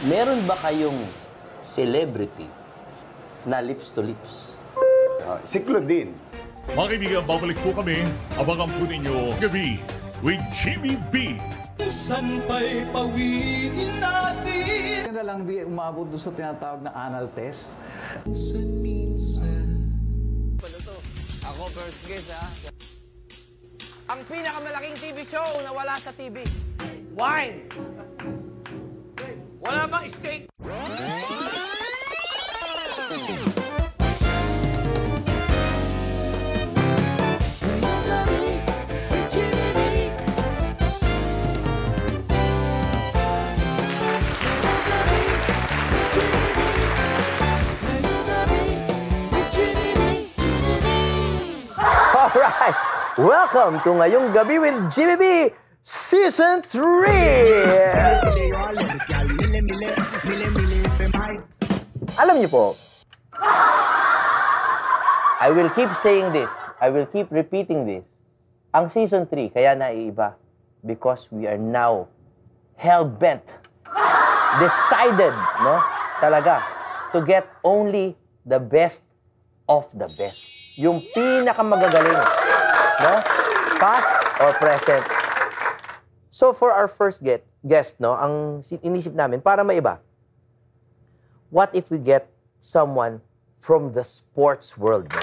Meron ba kayong celebrity na lips to lips? Si Claudine. Mga kaibigan, babalik po kami. Abangan po ninyo gabi with Jimmy B. Sampay pawiin natin. Kaya na lang di umabot doon sa tinatawag na anal test. Minsan. Ako first guess, ha? Ang pinakamalaking TV show na wala sa TV. Wine! Wala bang steak? Alright! Welcome to Ngayong Gabi with Jimmy B Season 3! Alam niyo po, I will keep saying this, I will keep repeating this. Ang Season 3, kaya naiiba. Because we are now hell-bent, decided, no? Talaga, to get only the best of the best. Yung pinakamagagaling, no? Past or present. So for our first guest, no, ang inisip namin para maiba. What if we get someone from the sports world? No?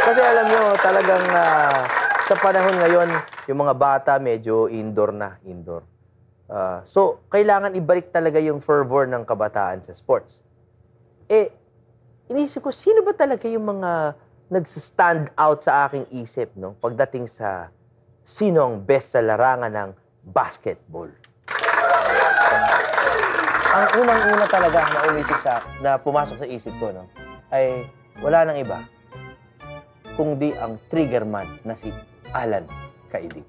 Kasi alam nyo, talagang sa panahon ngayon, yung mga bata medyo indoor na, indoor. So kailangan ibalik talaga yung fervor ng kabataan sa sports. Eh, inisip ko, sino ba talaga yung mga nagsa-stand out sa aking isip, no? Pagdating sa sino ang best sa larangan ng basketball. Ang unang-una talaga na umisip na pumasok sa isip ko, no, ay wala nang iba kundi ang trigger man na si Alan Kaidik.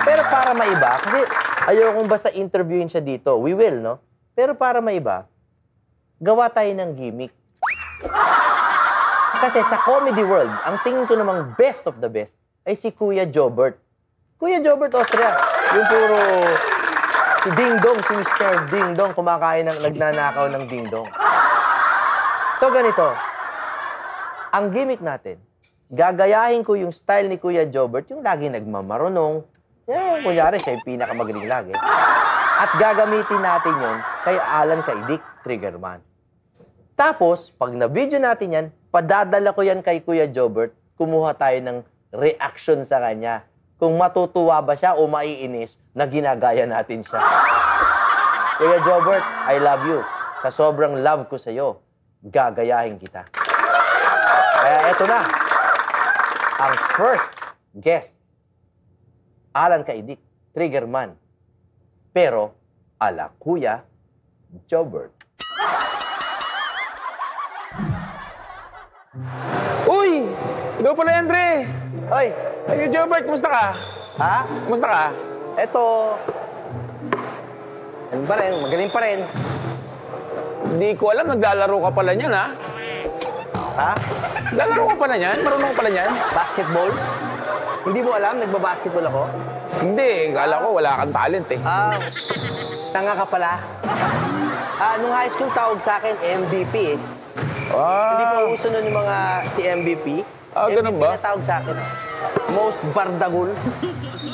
Pero para maiba, kasi ayokong basta interviewin siya dito. We will, no? Pero para maiba, gawa tayo ng gimmick. Kasi sa comedy world, ang tingin ko namang best of the best ay si Kuya Jobert. Kuya Jobert Austria. Yung puro si Ding Dong, si Mr. Ding Dong, kumakain ng nagnanakaw ng Ding Dong. So ganito, ang gimmick natin, gagayahin ko yung style ni Kuya Jobert, yung lagi nagmamarunong, kunyari siya yung pinakamagaling lagi. At gagamitin natin yun kay Alan Kaidik, Triggerman. Tapos, pag na-video natin yan, padadala ko yan kay Kuya Jobert, kumuha tayo ng reaction sa kanya. Kung matutuwa ba siya o maiinis na ginagaya natin siya. Kuya Jobert, I love you. Sa sobrang love ko sa'yo, gagayahin kita. Kaya eto na, ang first guest, Alan Kaidik, Triggerman. Pero, ala Kuya Jobert. Uy! Ikaw pala, Andre! Hoy! Ay, Jobert, kumusta ka? Ha? Kumusta ka? Eto, ano pa rin, magaling pa rin. Hindi ko alam, naglalaro ka pala niyan, ha? Ha? Naglalaro ka pala niyan? Marunong ka pala niyan? Basketball? Hindi mo alam, nagbabasketball ako? Hindi, kala ko wala kang talent, eh. Tanga ka pala. Nung high school, tawag sa akin, MVP, eh. Hindi pa uso nun yung mga si MVP. Ganun ba? MVP na tawag sa akin. Most bardagul.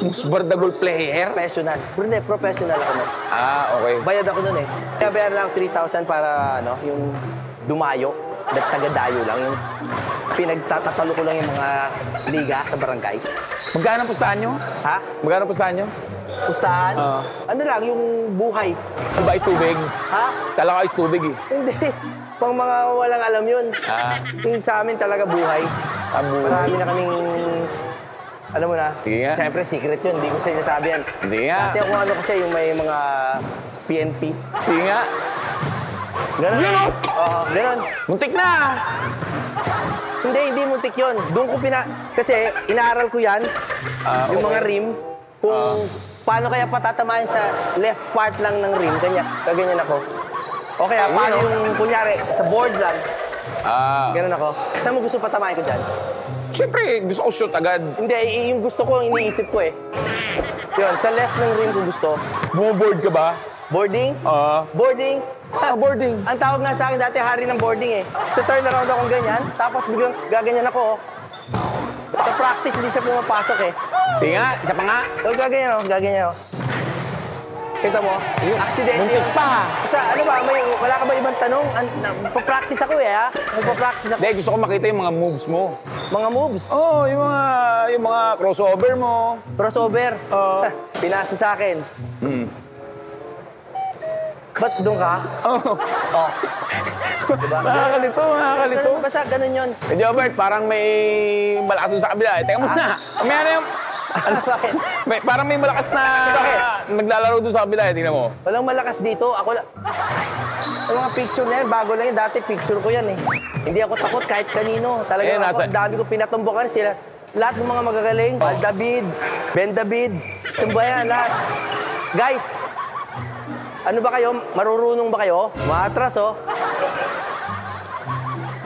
Most bardagul player? Professional. Hindi, professional ako nun. Okay. Bayad ako nun, eh. Kaya bayaran lang 3,000 para, ano, yung dumayo. Taga-dayo lang. Yung pinagtatatalo ko lang yung mga liga sa barangay. Magkano ang pustahan nyo? Ha? Magkano ang pustahan nyo? Pustahan? Ano lang, yung buhay. Ano ba, is tubig? Ha? Kala ko is tubig, eh. Hindi. Pang mga walang alam yun. Yung sa amin talaga buhay. Marami na kaming... Alam mo na? Sige nga. Siyempre, secret yun. Hindi ko sa inyo sabi yan. Sige nga. Dati ako ano kasi, yung may mga PNP. Sige nga. Ganun. Yun, oh! Oo, ganun. Muntik na! Hindi muntik yun. Doon ko Kasi inaaral ko yan, yung mga rim, kung paano kaya patatamahin sa left part lang ng rim, kaganyan ako. O kaya, paano yung, kunyari, sa board lang, ganun ako. Saan mo gusto patamahin ko dyan? Siyempre, gusto ko shoot agad. Hindi, yung gusto ko, iniisip ko eh. Yun, sa left ng rim ko gusto. Bumuboard ka ba? Boarding? Boarding? Boarding. Ang tawag nga sa akin dati, hari ng boarding eh. Sa turn around akong ganyan, tapos biglang gaganyan ako. Sa practice, hindi siya pumapasok eh. Sige nga, isa pa nga. So, gaganyan ako, gaganyan ako. Kita mo? Aksidente muntik yun. Pa! Basta, ano ba, wala ka ba ibang tanong? Papractice ako eh, ha? Magpapractice ako. Hindi, gusto ko makita yung mga moves mo. Mga moves. Oo, yung mga crossover mo. Crossover. Oo. Pinasa sa akin. Ba't doon ka? Oo. Oh. Diba? Nakakalito. Basta ganun yun. Eh, Jobert, parang may malakas doon sa kabila. Eh, teka muna. Mamaya na yung... Bakit? Parang may malakas na naglalaro doon sa kabila. Eh, tingnan mo. Walang malakas dito. Ako lang. Yung mga picture na yan, bago lang yan. Dati picture ko yan eh. Hindi ako takot kahit kanino. Talagang ako, ang dami ko pinatumbukan sila. Lahat ng mga magagaling. Al David, Ben David. Tumbayan, lahat. Guys, ano ba kayo? Marurunong ba kayo? Maatras, oh.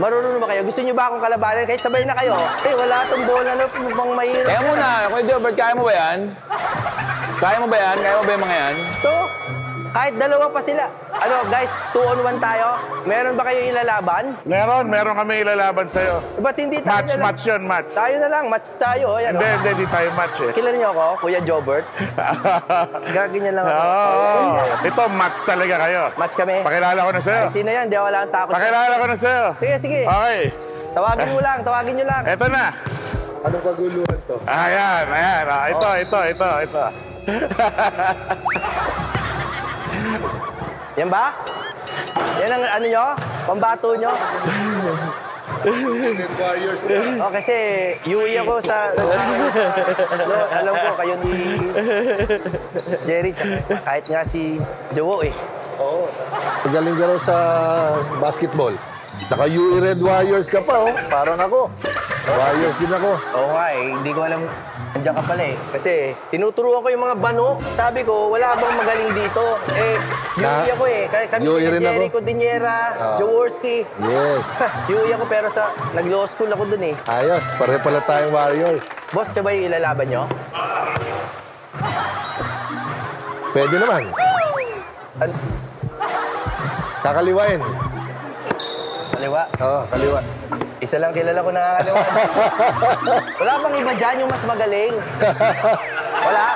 Marunong ba kayo? Gusto niyo ba akong kalabanin? Kahit sabay na kayo. Eh, wala itong bola na pang mahirap. Teka muna, Kuya Jobert, kaya mo ba yan? Kaya mo ba yan? Kaya mo ba yung mga yan? So, kahit dalawa pa sila. Ano, guys, 2-on-1 tayo. Meron ba kayo ilalaban? Meron kami ilalaban sa'yo. Ba't hindi tayo na lang? Match yun, match. Tayo na lang, match tayo. Ayan, Hindi tayo match eh. Kilala niyo ako, Kuya Jobert? Gaganyan lang ako. Oo. Ito, match talaga kayo. Match kami. Pakilala ko na sa'yo. Sino yan? Di wala akong takot. Pakilala ko na sa'yo. Sige, sige. Okay. Tawagin mo lang, tawagin niyo lang. Eto na. Anong kaguluhan to? Ayan. Ah, ito. Yan ba? Yan ang ano nyo? Pambato nyo? Oh, kasi UE ako sa... alam ko, kayo ni Jerry, tsaka kahit nga si Jowo eh. Galing ka raw sa basketball. Saka UE Red Warriors ka pa, oh. Parang ako. Warriors din ako. Oo nga eh, hindi ko alam. Andiyan ka pala eh. Kasi tinuturuan ko yung mga bano. Sabi ko, wala bang magaling dito? Eh, UE ako eh. Kami UE ni rin Jerry ako. Cordillera, Jaworski. Yes. UE ako pero nag-law school ako dun eh. Ayos, pare pala tayong Warriors. Boss, siya ba yung ilalaban nyo? Pwede naman. Kakaliwain. Kaliwa. Oo, kaliwa. Isa lang kilala ko nakakaliwa. Wala bang iba dyan yung mas magaling? Wala?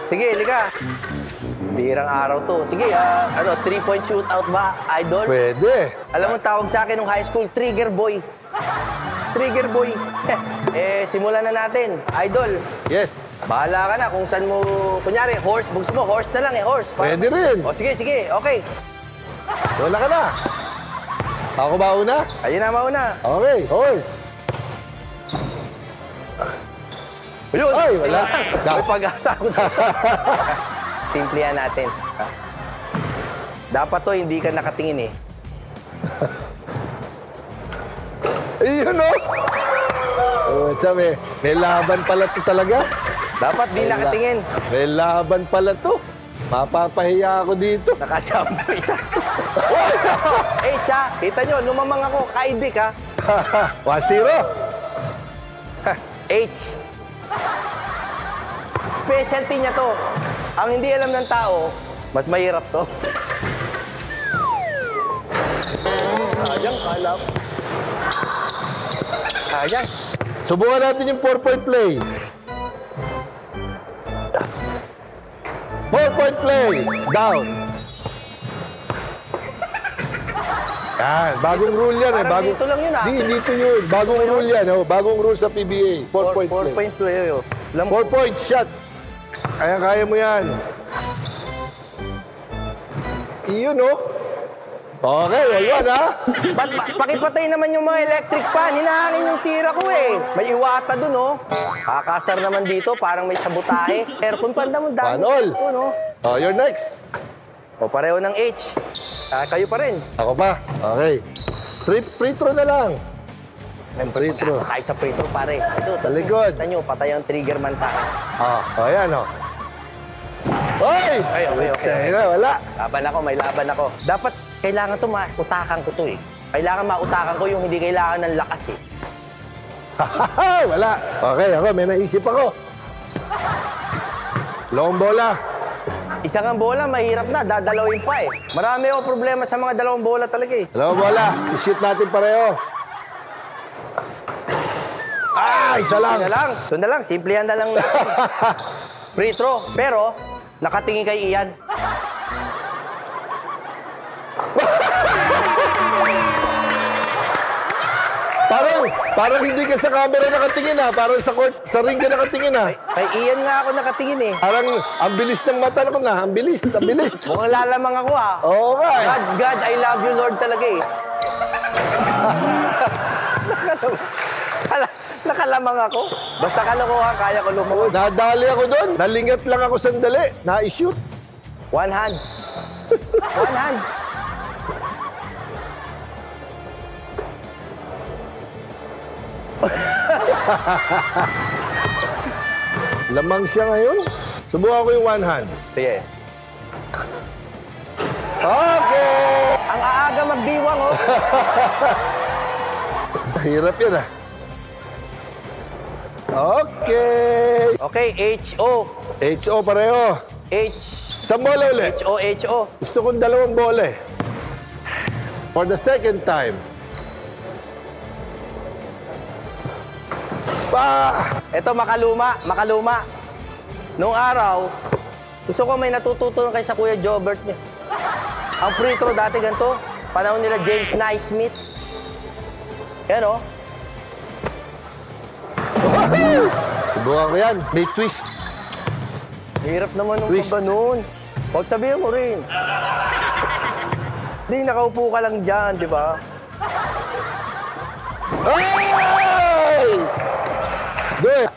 Sige, lika. Birang araw to. Sige, 3-point shootout ba, idol? Pwede. Alam mo, tawag sa akin nung high school, Trigger Boy. Trigger Boy. Simulan na natin. Idol, Yes. bahala ka na kung saan mo... Kunyari, horse. Gusto mo, horse na lang eh, horse. Pwede rin. O, sige, okay. Wala ka na. Ako ba una? Ayun na, mauna. Okay, horse. Ayun! Ay, wala. May pag-asa ako dito. Simplihan natin. Dapat to, hindi ka nakatingin eh. Ayun, oh. Oh, sabi, may laban pala to talaga. Dapat di nakatingin. May laban pala to. Mapapahiya ako dito. Nakajump isa. Siya, kita nyo, lumamang ako, kaidik ha. 1-0. H. Specialty niya to. Ang hindi alam ng tao, mas mahirap to. Sayang, kalap. Sayang. Subukan natin yung 4-point play. 4-point play. Down. Yan, bagong rule yan. Parang dito lang yun, ah. Di, dito yun. Bagong rule yan. Oh. Bagong rule sa PBA. 4-point play. 4 point play. 4-point shot. Kaya mo yan. Iyon, oh. Okay, wala ha? Ba't pakipatay naman yung mga electric fan? Hinahangin yung tira ko eh. May iwata dun, oh. Kakasar naman dito, parang may sabutahe. Aircon panda mo, dami. Panol. No? Oh, you're next. O, pareho ng H. Kayo pa rin. Ako pa. Okay. Free throw na lang. Free throw. Tayo sa free throw, pare. Ito, Sa likod. Kita nyo, patay ang trigger man sa akin. Oh, ayan, oh. Hoy! Ay, okay. Sa'yo na, wala. Laban ako, may laban ako. Dapat, kailangan to, mautakan ko to eh. Kailangan mautakan ko yung hindi kailangan ng lakas eh. Wala. Okay, ako, may naisip ako. Long bola. Isang ang bola, mahirap na. Dadalawin pa eh. Marami ako problema sa mga dalawang bola talaga eh. Dalawang bola. Si-shoot natin pareho. Isa lang. Ito na lang. Simplihan na lang natin. Free throw. Pero, nakatingin kay Ian. Parang hindi ka sa camera nakatingin ha. Parang sa ring ka nakatingin ha. Kay Ian nga ako nakatingin eh. Parang ang bilis ng mata ko na. Ang bilis. Mukhang lalamang ako ha. Oo nga eh. God, I love you Lord talaga eh. Nakalamang ako. Basta kalokohan, kaya ko lumawan. Nadali ako doon. Nalingat lang ako sandali. Na-shoot. One hand. One hand. Lamang siya ngayon. Subukan ko yung one hand. Sige. Okay! Ang aaga magdiwang oh. Hirap yun ah. Okay. Okay, H-O. H-O pareho. Saan bola ulit? H-O, H-O. Gusto kong dalawang bola eh. For the second time. Ito, makaluma. Noong araw, gusto ko may natututunan kay sa Kuya Jobert niya. Ang free throw dati ganito, panahon nila James Naismith. Yan oh. Subukan ko yan. May twist. Hirap naman nung Twist. ba nun. Huwag sabihin mo rin. Hindi, nakaupo ka lang dyan, di ba? Ay! Good.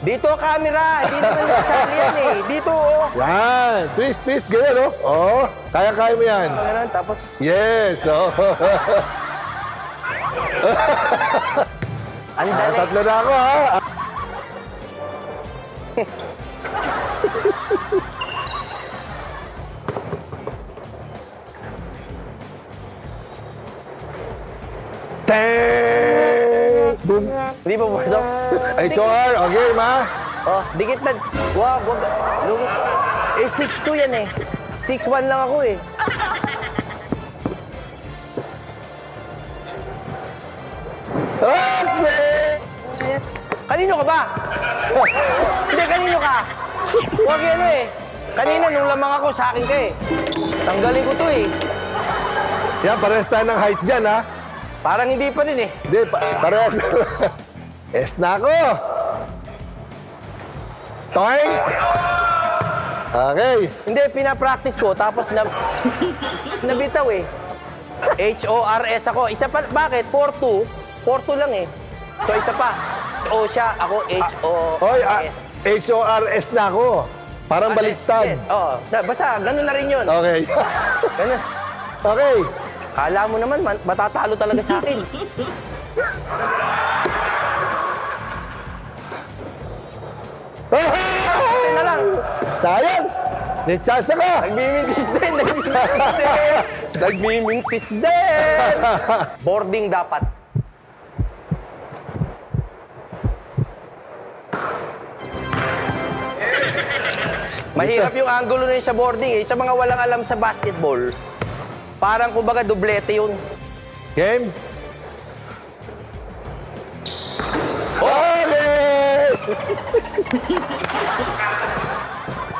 Dito camera, hindi naman nasali yan eh. Dito oh. Yan. Twist. Ganyan oh. Oh. Kaya mo yan. Ganun, tapos Yes. Oh. ang dali. Tatlo na ako ha. Teng! Boom. Hindi pa pasok. Ay, SOR. Okay, ma. Oh, dikit na. Wag. Lugit. Eh, 6'2 yan eh. 6'1 lang ako eh. Okay! Kanino ka ba? Hindi, kanino ka? Huwag yan eh. Kanina, nung lamang ako, sa akin ka eh. Tanggalin ko to eh. Yan, parehas tayo ng height dyan, ha? Parang hindi pa din eh. Hindi, parehas. Es na ako. Toing! Okay. Hindi, pinapractice ko, tapos nabitaw eh. H-O-R-S ako. Isa pa, bakit? 4-2. 4-2 lang eh. So, isa pa. O siya, ako Hoy, H-O-R-S. H-O-R-S na ako. Parang baliktad. Yes. Oo. Basta, ganun na rin yun. Okay. Ganun. Okay. Kala mo naman, matatalo talaga sa akin. Ito na lang. Sayang. May chance ka. Nagmimintis din. Nagmimintis din. Boarding dapat. Mahirap yung angulo na yun sa boarding eh. Sa mga walang alam sa basketball, parang kumbaga dublete yun. Game. Okay!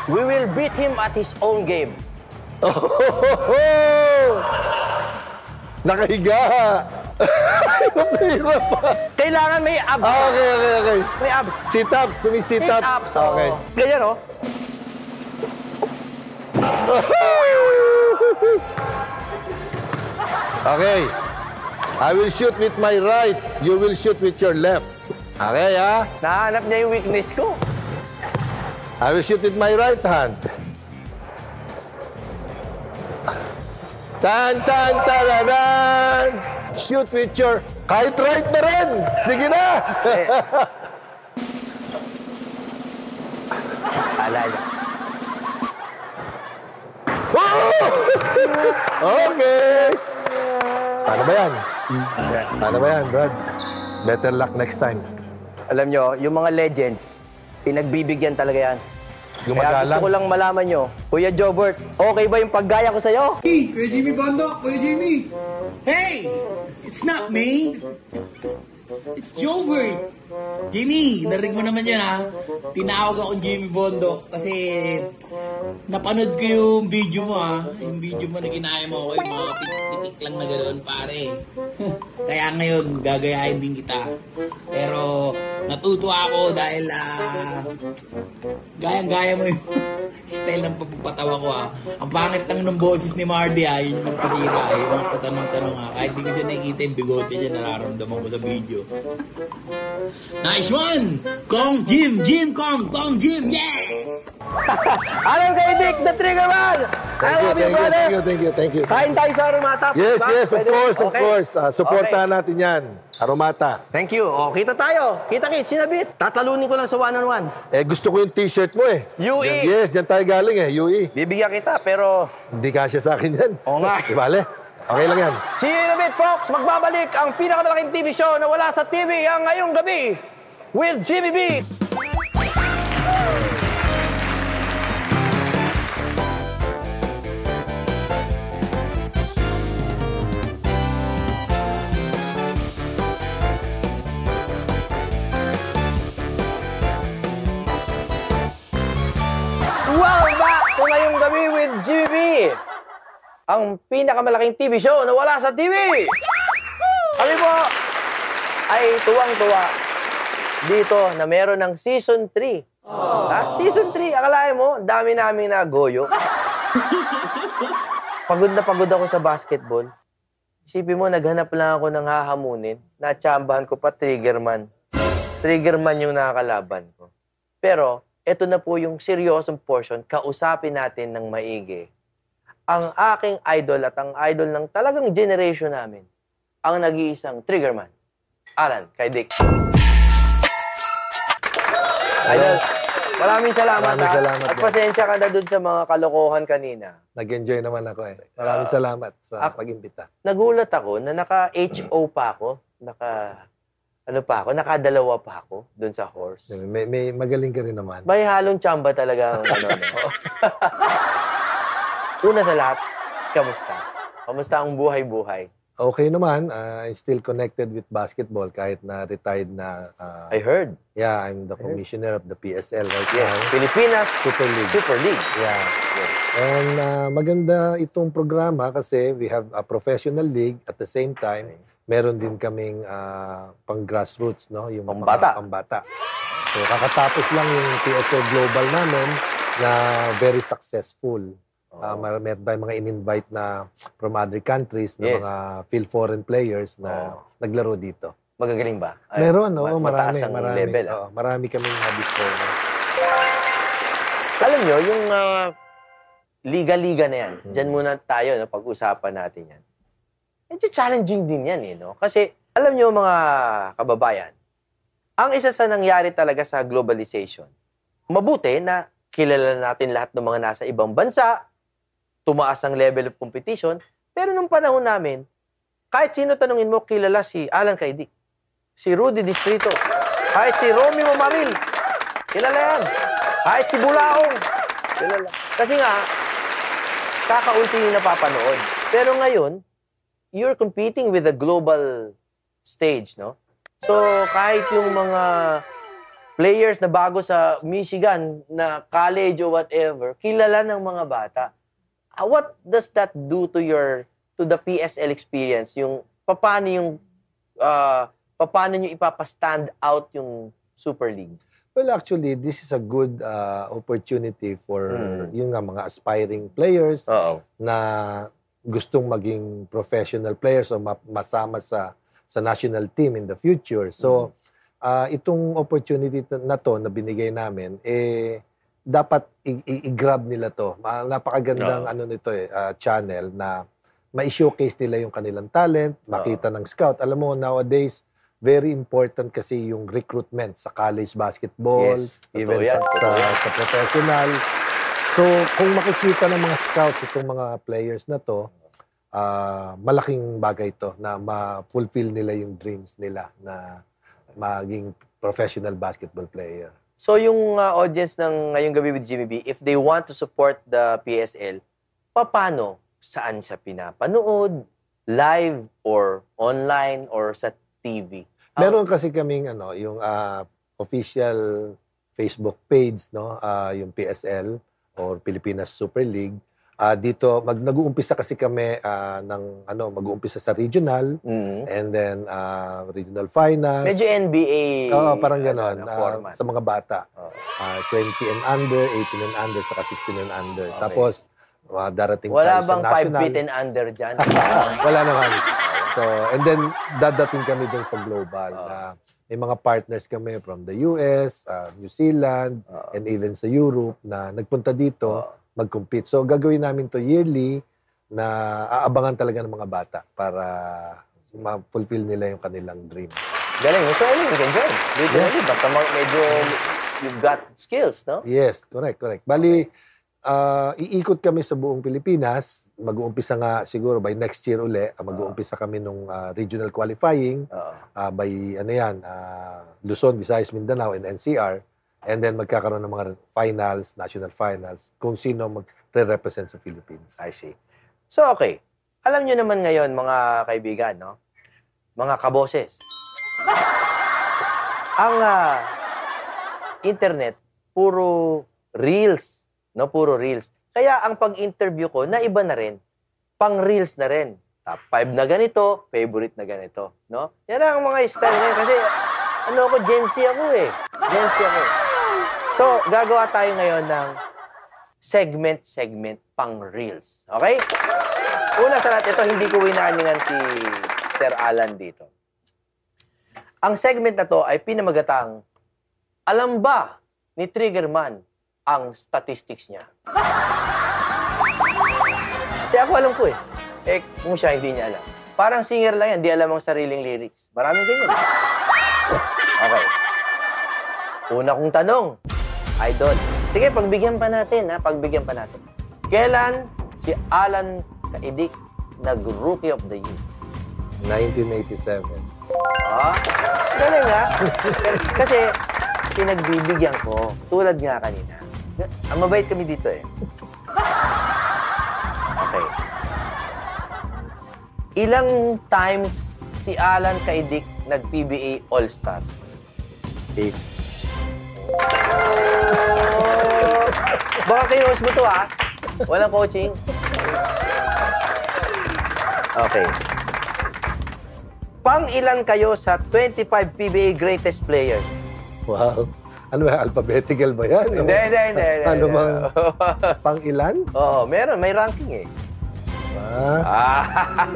We will beat him at his own game. Oh! Nakahiga. Mahirap pa. Kailangan may abs. Okay. May abs. Sit-ups. Sumi-sit-ups. Sit-ups. Okay. Ganyan, oh. Okay. I will shoot with my right. You will shoot with your left. Okay, ha? Nahanap niya yung weakness ko. I will shoot with my right hand. Tan! Shoot with your... Kahit right na rin! Sige na! Alala. Okay! Paano ba yan, Brad? Better luck next time. Alam nyo, yung mga legends, pinagbibigyan talaga yan. Kaya Gumagalang. gusto ko lang malaman nyo, Kuya Jobert, okay ba yung paggaya ko sa'yo? Hey, Kuya Jimmy Bondok, Kuya Jimmy. Hey, it's not me. It's Jobert. Jimmy, narinig mo naman yan ha. Tinawag akong Jimmy Bondok kasi napanood ko yung video mo ha. Yung video mo na ginaya mo ako, yung mga pitik lang na ganoon pare. Kaya ngayon, gagayahin din kita. Pero natutuwa ako dahil gayang-gaya mo yung style ng pagpapatawa ko ha. Ang pangit lang ng boses ni Mardy ha, yun yung pasira. Yung mga patanong-tanong ha. Kahit di ko siya nakikita yung bigote niya, nararamdaman ko sa video. Nice one! Kong Jim! Kong Jim! Yeah! Alam kay Dick, the Trigger Man! I love you, brother! Thank you. Kain tayo sa Aromata. Yes, Ba? yes, of Pwede? course, of Okay. course. Supportahan natin yan. Aromata. Thank you. O, kita tayo. Kita-kit, sinabit. Tatalunin ko lang sa one-on-one. Gusto ko yung t-shirt mo eh. UE. Yes, dyan tayo galing eh, UE. Bibigyan kita, pero Hindi kasya sa akin yan. Oo nga. Di bale? Okay lang yan. see you in a bit, folks. Magbabalik ang pinakamalaking TV show na wala sa TV ang ngayong gabi with Jimmy B. Welcome back to ngayong gabi with Jimmy B. Ang pinakamalaking TV show na wala sa TV. Kami po ay tuwang-tuwa dito na meron ng Season 3. Ha? Season 3, akalain mo, dami namin na goyo. Pagod na pagod ako sa basketball. Isipin mo, naghanap lang ako ng hahamunin. Natsambahan ko pa Triggerman. Triggerman yung nakakalaban ko. Pero, ito na po yung seryosong portion. Kausapin natin ng maigi ang aking idol at ang idol ng talagang generation namin, ang nag-iisang Triggerman, Alan kay Dick. Idol, maraming salamat. Maraming salamat, At Ben. pasensya ka na dun sa mga kalokohan kanina. Nag-enjoy naman ako eh. Maraming salamat sa pag-imbita. Nagulat ako na naka-HO pa ako, nakadalawa pa ako dun sa horse. May magaling ka rin naman. May halong tsamba talaga ang no? Una sa lahat, kamusta? Kamusta ang buhay-buhay? Okay naman. I'm still connected with basketball kahit na retired na. I heard. Yeah, I'm the commissioner of the PSL right Yes, now. Pilipinas Super League. Super League. Yeah. And maganda itong programa kasi we have a professional league at the same time, meron din kaming pang grassroots, no? Yung Pambata. mga pambata. So kakatapos lang yung PSL Global namin na very successful. Meron tayong mga in-invite na from other countries na Yes. mga Phil foreign players na naglaro dito. Magagaling ba? Ay, Meron, no? mataas Marami, ang marami. level. Oo, marami kaming na-discover. Alam nyo, yung liga-liga na yan, dyan muna tayo, no, pag-usapan natin yan. Medyo challenging din yan, no? Kasi, alam nyo, mga kababayan, ang isa sa nangyari talaga sa globalization, mabuti na kilala natin lahat ng mga nasa ibang bansa, tumaas ang level of competition, pero nung panahon namin, kahit sino tanungin mo, kilala si Alan Kaidik, si Rudy Distrito, kahit si Romy Mamaril, kilala yan. Kahit si Bulaong, kilala. Kasi nga, kakaunti yung napapanood. Pero ngayon, you're competing with the global stage, no? So, kahit yung mga players na bago sa Michigan, na college or whatever, kilala ng mga bata. What does that do to the PSL experience? Yung paano nyo ipapastand out yung Super League? Well, actually, this is a good opportunity for yung nga mga aspiring players na gustong maging professional players o masama sa national team in the future. So, itong opportunity na to na binigay namin, dapat i-grab nila to. Napakagandang channel na ma-showcase nila yung kanilang talent, makita ng scout. Alam mo, nowadays, very important kasi yung recruitment sa college basketball, Yes, even totoo yan, sa professional. So, kung makikita ng mga scouts itong mga players na to, malaking bagay to na ma-fulfill nila yung dreams nila na maging professional basketball player. So yung audience ng Ngayong Gabi with Jimmy B, if they want to support the PSL, paano? Saan siya pinapanood? Live or online or sa TV? Meron kasi kaming yung official Facebook page, no? Yung PSL or Pilipinas Super League. Dito nag-uumpisa kasi kami mag-uumpisa sa regional and then regional finals. Medyo NBA. Oo, parang gano'n. Format. Sa mga bata. 20 and under, 18 and under, saka 16 and under. Okay. Tapos, darating Wala tayo sa bang 5 national. feet and under dyan? Wala naman. So, and then, dadating kami dun sa global. May mga partners kami from the US, New Zealand, and even sa Europe na nagpunta dito mag-compete. So, gagawin namin to yearly na aabangan talaga ng mga bata para ma-fulfill nila yung kanilang dream. Galing. So, anyone can join. Literally, basta medyo you've got skills, no? Yes, correct. Bali, iikot kami sa buong Pilipinas. Mag-uumpisa nga siguro by next year uli. Mag-uumpisa kami nung regional qualifying by Luzon, Visayas, Mindanao, and NCR. And then magkakaroon ng mga finals, national finals, kung sino magre-represent sa Philippines. I see. So, okay. Alam nyo naman ngayon, mga kaibigan, no? Mga kaboses. Ang internet, puro reels. No? Puro reels. Kaya ang pag-interview ko, naiba na rin. Pang-reels na rin. Top 5 na ganito, favorite na ganito. No? Yan ang mga style ngayon. Kasi, Gen Z ako eh. Gen Z ako. So, gagawa tayo ngayon ng segment pang-reels. Okay? Una sa lahat, ito, hindi ko winaningan si Sir Alan dito. Ang segment na to ay pinamagatang, alam ba ni Triggerman ang statistics niya? Kasi ako alam ko eh. Kung siya hindi niya alam. Parang singer lang yan, di alam ang sariling lyrics. Maraming ganyan. Okay. Una kong tanong, Idol. Sige, pagbigyan pa natin, ha? Pagbigyan pa natin. Kailan si Alan Kaidik nag-Rookie of the Year? 1987. Galing, ha? Kasi, pinagbibigyan ko. Tulad nga kanina. Ang mabait kami dito, eh. Okay. Ilang times si Alan Kaidik nag-PBA All-Star? 8. Baka kinos mo to, ha? Walang coaching. Okay. Pang-ilan kayo sa 25 PBA greatest players? Wow. Ano ba? Alphabetical ba yan? Hindi. Ano bang pang-ilan? Oo, meron. May ranking, eh.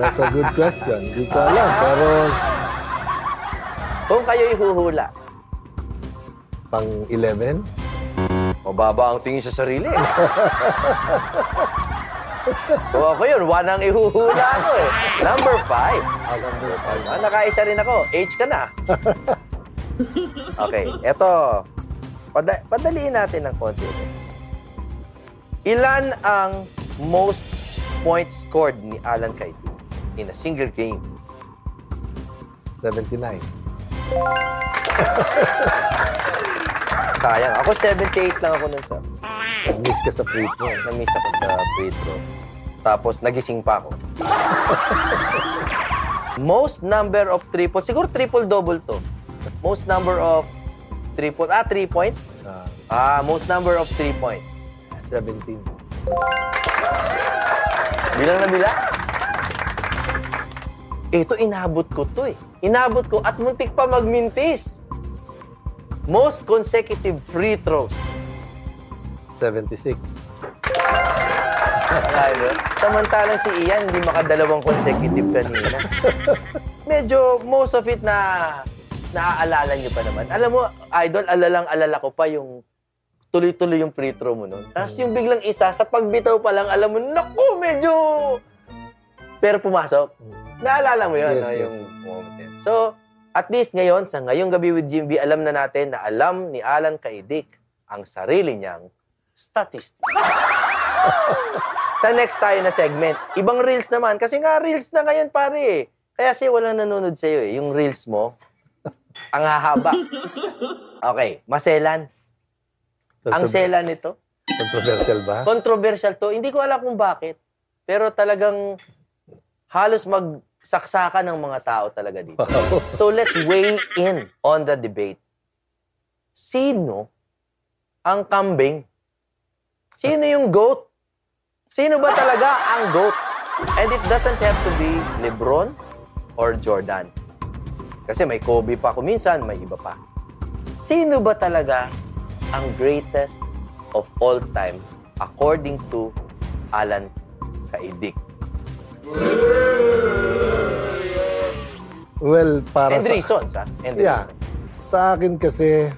That's a good question. Hindi ko alam. Pero Kung kayo ihuhula, pang-11? mababa ang tingin sa sarili. Kung ako yun, 1 ang ihuhula ako eh. Number 5. Number 5. Nakaisa rin ako. Age ka na. Okay, eto. Padaliin natin ng konti. Ilan ang most points scored ni Alan Kaidik in a single game? 79. Sayang. Ako 78 lang ako nun sa... Nag-miss ka sa free throw. Na-miss ako sa free throw. Tapos, nagising pa ako. Most number of triples. Siguro triple-double to. Most number of 3 points? Most number of 3 points. 17. Bilang na bilang? Ito, inabot ko to eh. Inabot ko at muntik pa magmintis. Most consecutive free throws. 76. Samantalang si Ian, hindi makadalawang consecutive kanina. Medyo, most of it naaalala niyo pa naman. Alam mo, Idol, alala ko pa yung tuloy-tuloy yung free throw mo nun. Tapos yung biglang isa, sa pagbitaw pa lang, alam mo, naku, medyo... Pero pumasok. Naalala mo yun, Yes, no? yes, Yung yes. moment yun. So, at least ngayon, sa Ngayong Gabi with Jimmy, alam na natin na alam ni Alan Kaidik ang sarili niyang statistics. Sa next tayo na segment, ibang reels naman. Kasi nga, reels na ngayon, pare eh. Kaya siya walang nanonood sa'yo eh. Yung reels mo, ang hahaba. Okay, maselan. Ang sela nito. Controversial ba? Controversial to. Hindi ko alam kung bakit. Pero talagang halos magsaksakan ng mga tao talaga dito. So let's weigh in on the debate. Sino ang kambing? Sino yung GOAT? Sino ba talaga ang GOAT? And it doesn't have to be LeBron or Jordan. Kasi may Kobe pa kuminsan, may iba pa. Sino ba talaga ang greatest of all time according to Alan Kaidik? Well, para And reasons, ha? And Yeah. reasons. Sa akin kasi,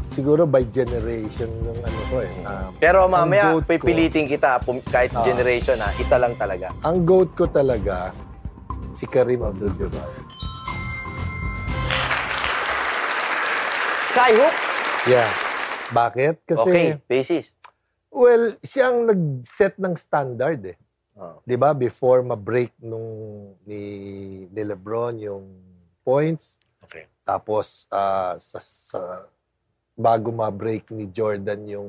siguro by generation yung ano ko eh. Pero ang mamaya, GOAT ko- pipilitin kita kahit generation, ha? Isa lang talaga. Ang GOAT ko talaga, si Kareem Abdul-Jabbar. Skyhook? Yeah. Bakit? Kasi, Okay, basis. well, siyang nag-set ng standard eh. Oh. 'Di ba? Before ma-break ni LeBron yung points. Okay. Tapos bago ma-break ni Jordan yung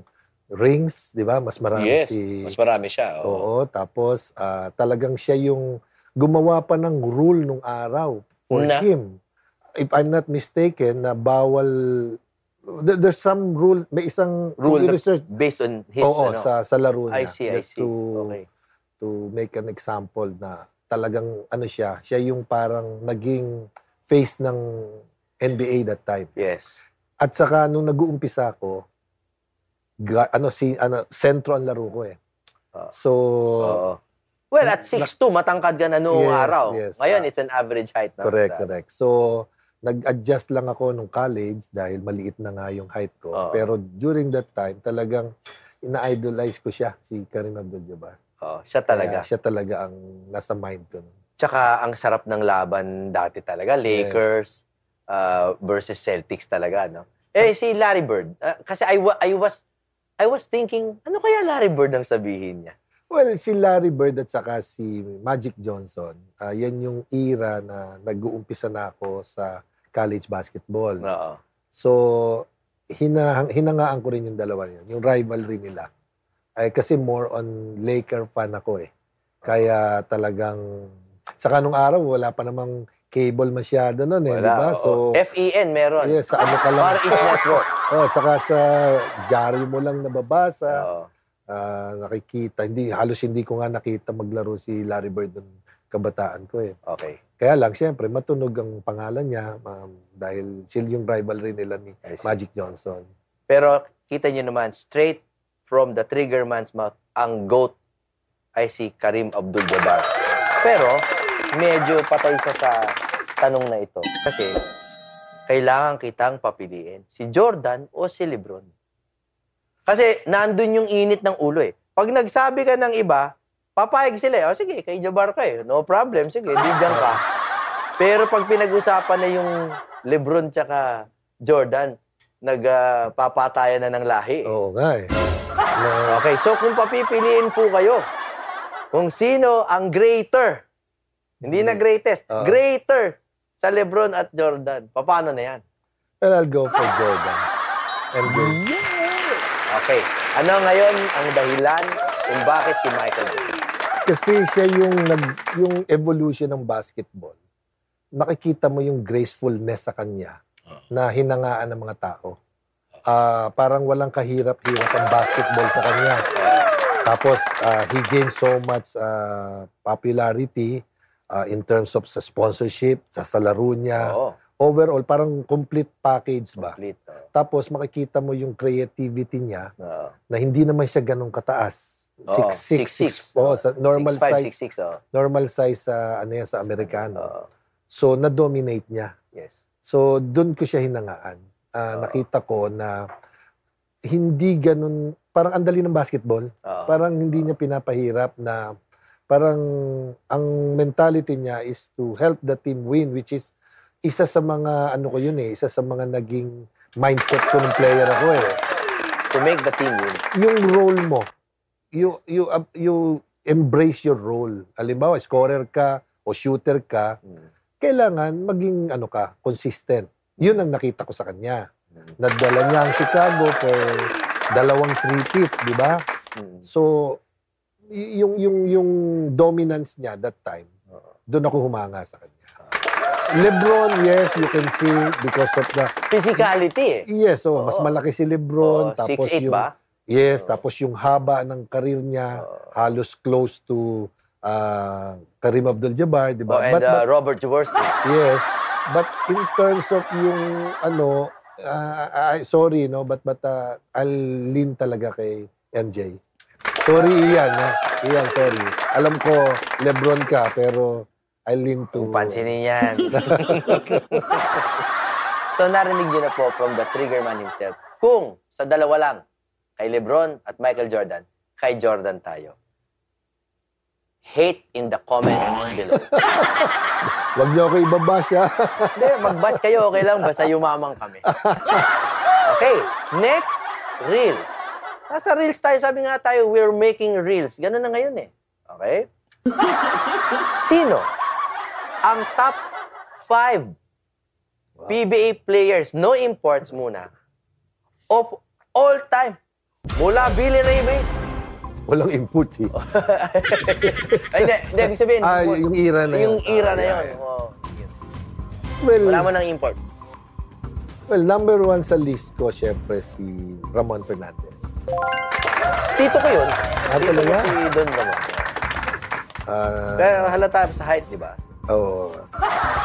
rings, 'di ba? Mas marami Yes, si mas marami siya. Oo, tapos talagang siya yung gumawa pa ng rule nung araw for him. If I'm not mistaken, na bawal there's some rule, may isang Rule kung i-research based on his, oo, ano? sa laro niya. I see. Just Okay. to make an example na talagang siya yung parang naging face ng NBA that time. Yes. At saka nung nag-uumpisa ako, sentro ang laro ko eh. So, Oo. Well, at 6'2", matangkad ka na noong Yes, araw. yes. Ngayon, it's an average height na. correct. So, nag-adjust lang ako nung college dahil maliit na nga yung height ko. Oo. Pero during that time, talagang ina-idolize ko siya, si Kareem Abdul-Jabbar. Oo, siya talaga. Kaya siya talaga ang nasa mind ko. Tsaka, ang sarap ng laban dati talaga. Lakers versus Celtics talaga, no? Si Larry Bird. Kasi I was thinking, ano kaya Larry Bird ang sabihin niya? Well, si Larry Bird at saka si Magic Johnson, yan yung era na nag-uumpisa na ako sa college basketball. Oo. So, hinangaan ko rin yung dalawa yun, yung rivalry nila. Kasi more on Laker fan ako eh. Kaya talagang, saka nung araw, wala pa namang cable masyado nun eh, di ba? So, FEN meron. yes, sa ano ka lang. Far East Network. Tsaka sa diary mo lang nababasa. Oo. Nakikita. Halos hindi ko nga nakita maglaro si Larry Bird ng kabataan ko eh. Okay. Kaya lang, siyempre, matunog ang pangalan niya dahil sila yung rivalry nila ni I see. Magic Johnson. Pero kita nyo naman, straight from the trigger man's mouth, ang GOAT ay si Kareem Abdul-Jabbar. Pero, medyo patay siya sa tanong na ito. Kasi, kailangan kitang papiliin. Si Jordan o si LeBron? Kasi, nandun yung init ng ulo eh. Pag nagsabi ka ng iba, papayag sila eh. O sige, kay Jabbar ka eh. No problem. Sige, bigyan ka. Pero pag pinag-usapan na yung LeBron tsaka Jordan, nagpapatayan na ng lahi. Oo nga eh. Okay, so kung papipiliin po kayo, kung sino ang greater, hindi na greatest, greater sa LeBron at Jordan, paano na yan? Well, I'll go for Jordan. MJ. Okay, ano ngayon ang dahilan kung bakit si Michael Jordan? Kasi siya yung evolution ng basketball. Makikita mo yung gracefulness sa kanya na hinangaan ng mga tao. Parang walang kahirap-hirap ang basketball sa kanya. Tapos, he gained so much popularity in terms of sa sponsorship, sa laro niya. Oo. Overall, parang complete package ba? Complete. Tapos, makikita mo yung creativity niya Oo. na hindi naman siya ganun kataas. Oo, 6'6". 6'6". Oo, sa normal 6'5", size. 6'6", oh. Normal size sa sa Amerikano. Oo. So, na-dominate niya. Yes. So, doon ko siya hinangaan. Nakita ko na hindi ganun, parang andali ng basketball. Oo. Parang hindi niya pinapahirap na parang ang mentality niya is to help the team win, which is isa sa mga, isa sa mga naging mindset ko ng player ako eh. To make the team win. Yung role mo, you embrace your role. Halimbawa, scorer ka o shooter ka, kailangan maging consistent. Yun ang nakita ko sa kanya. Nadala niya ang Chicago for 2 three-peat, di ba? So, yung dominance niya that time, doon ako humanga sa kanya. LeBron, yes, you can see because of the Physicality eh. yes, mas malaki si LeBron, Oo, tapos 6'8" yung ba? yes, tapos yung haba ng karir niya, halos close to Kareem Abdul-Jabbar, di ba? And Robert Jaworski. yes, but in terms of yung sorry, no, but I'll lean talaga kay MJ. Sorry, Ian, Ian, sorry. Alam ko, LeBron ka, pero I'll lean to... Pansinin yan. So, narinig niyo na po from the trigger man himself. Kung sa dalawa lang, kay LeBron at Michael Jordan, kay Jordan tayo. Hate in the comments below. Huwag niyo ako ibabash, ha? Hindi, mag-bash kayo, okay lang, basta yumamang kami. Okay, next, Reels. Nasa Reels tayo, sabi nga tayo, we're making Reels. Ganun na ngayon eh. Okay? Sino ang top 5 PBA players, no imports muna, of all time? Mula Billy Ray Bay. Walang input, eh. Ay, hindi, ibig sabihin. Yung era na yun. Yung era na yun. Oh. Wala mo nang import. Well, number 1 sa list ko, syempre, si Ramon Fernandez. Tito ko yun. Tito ko talaga? si Don Ramon. Pero halata sa height, di ba? Oo.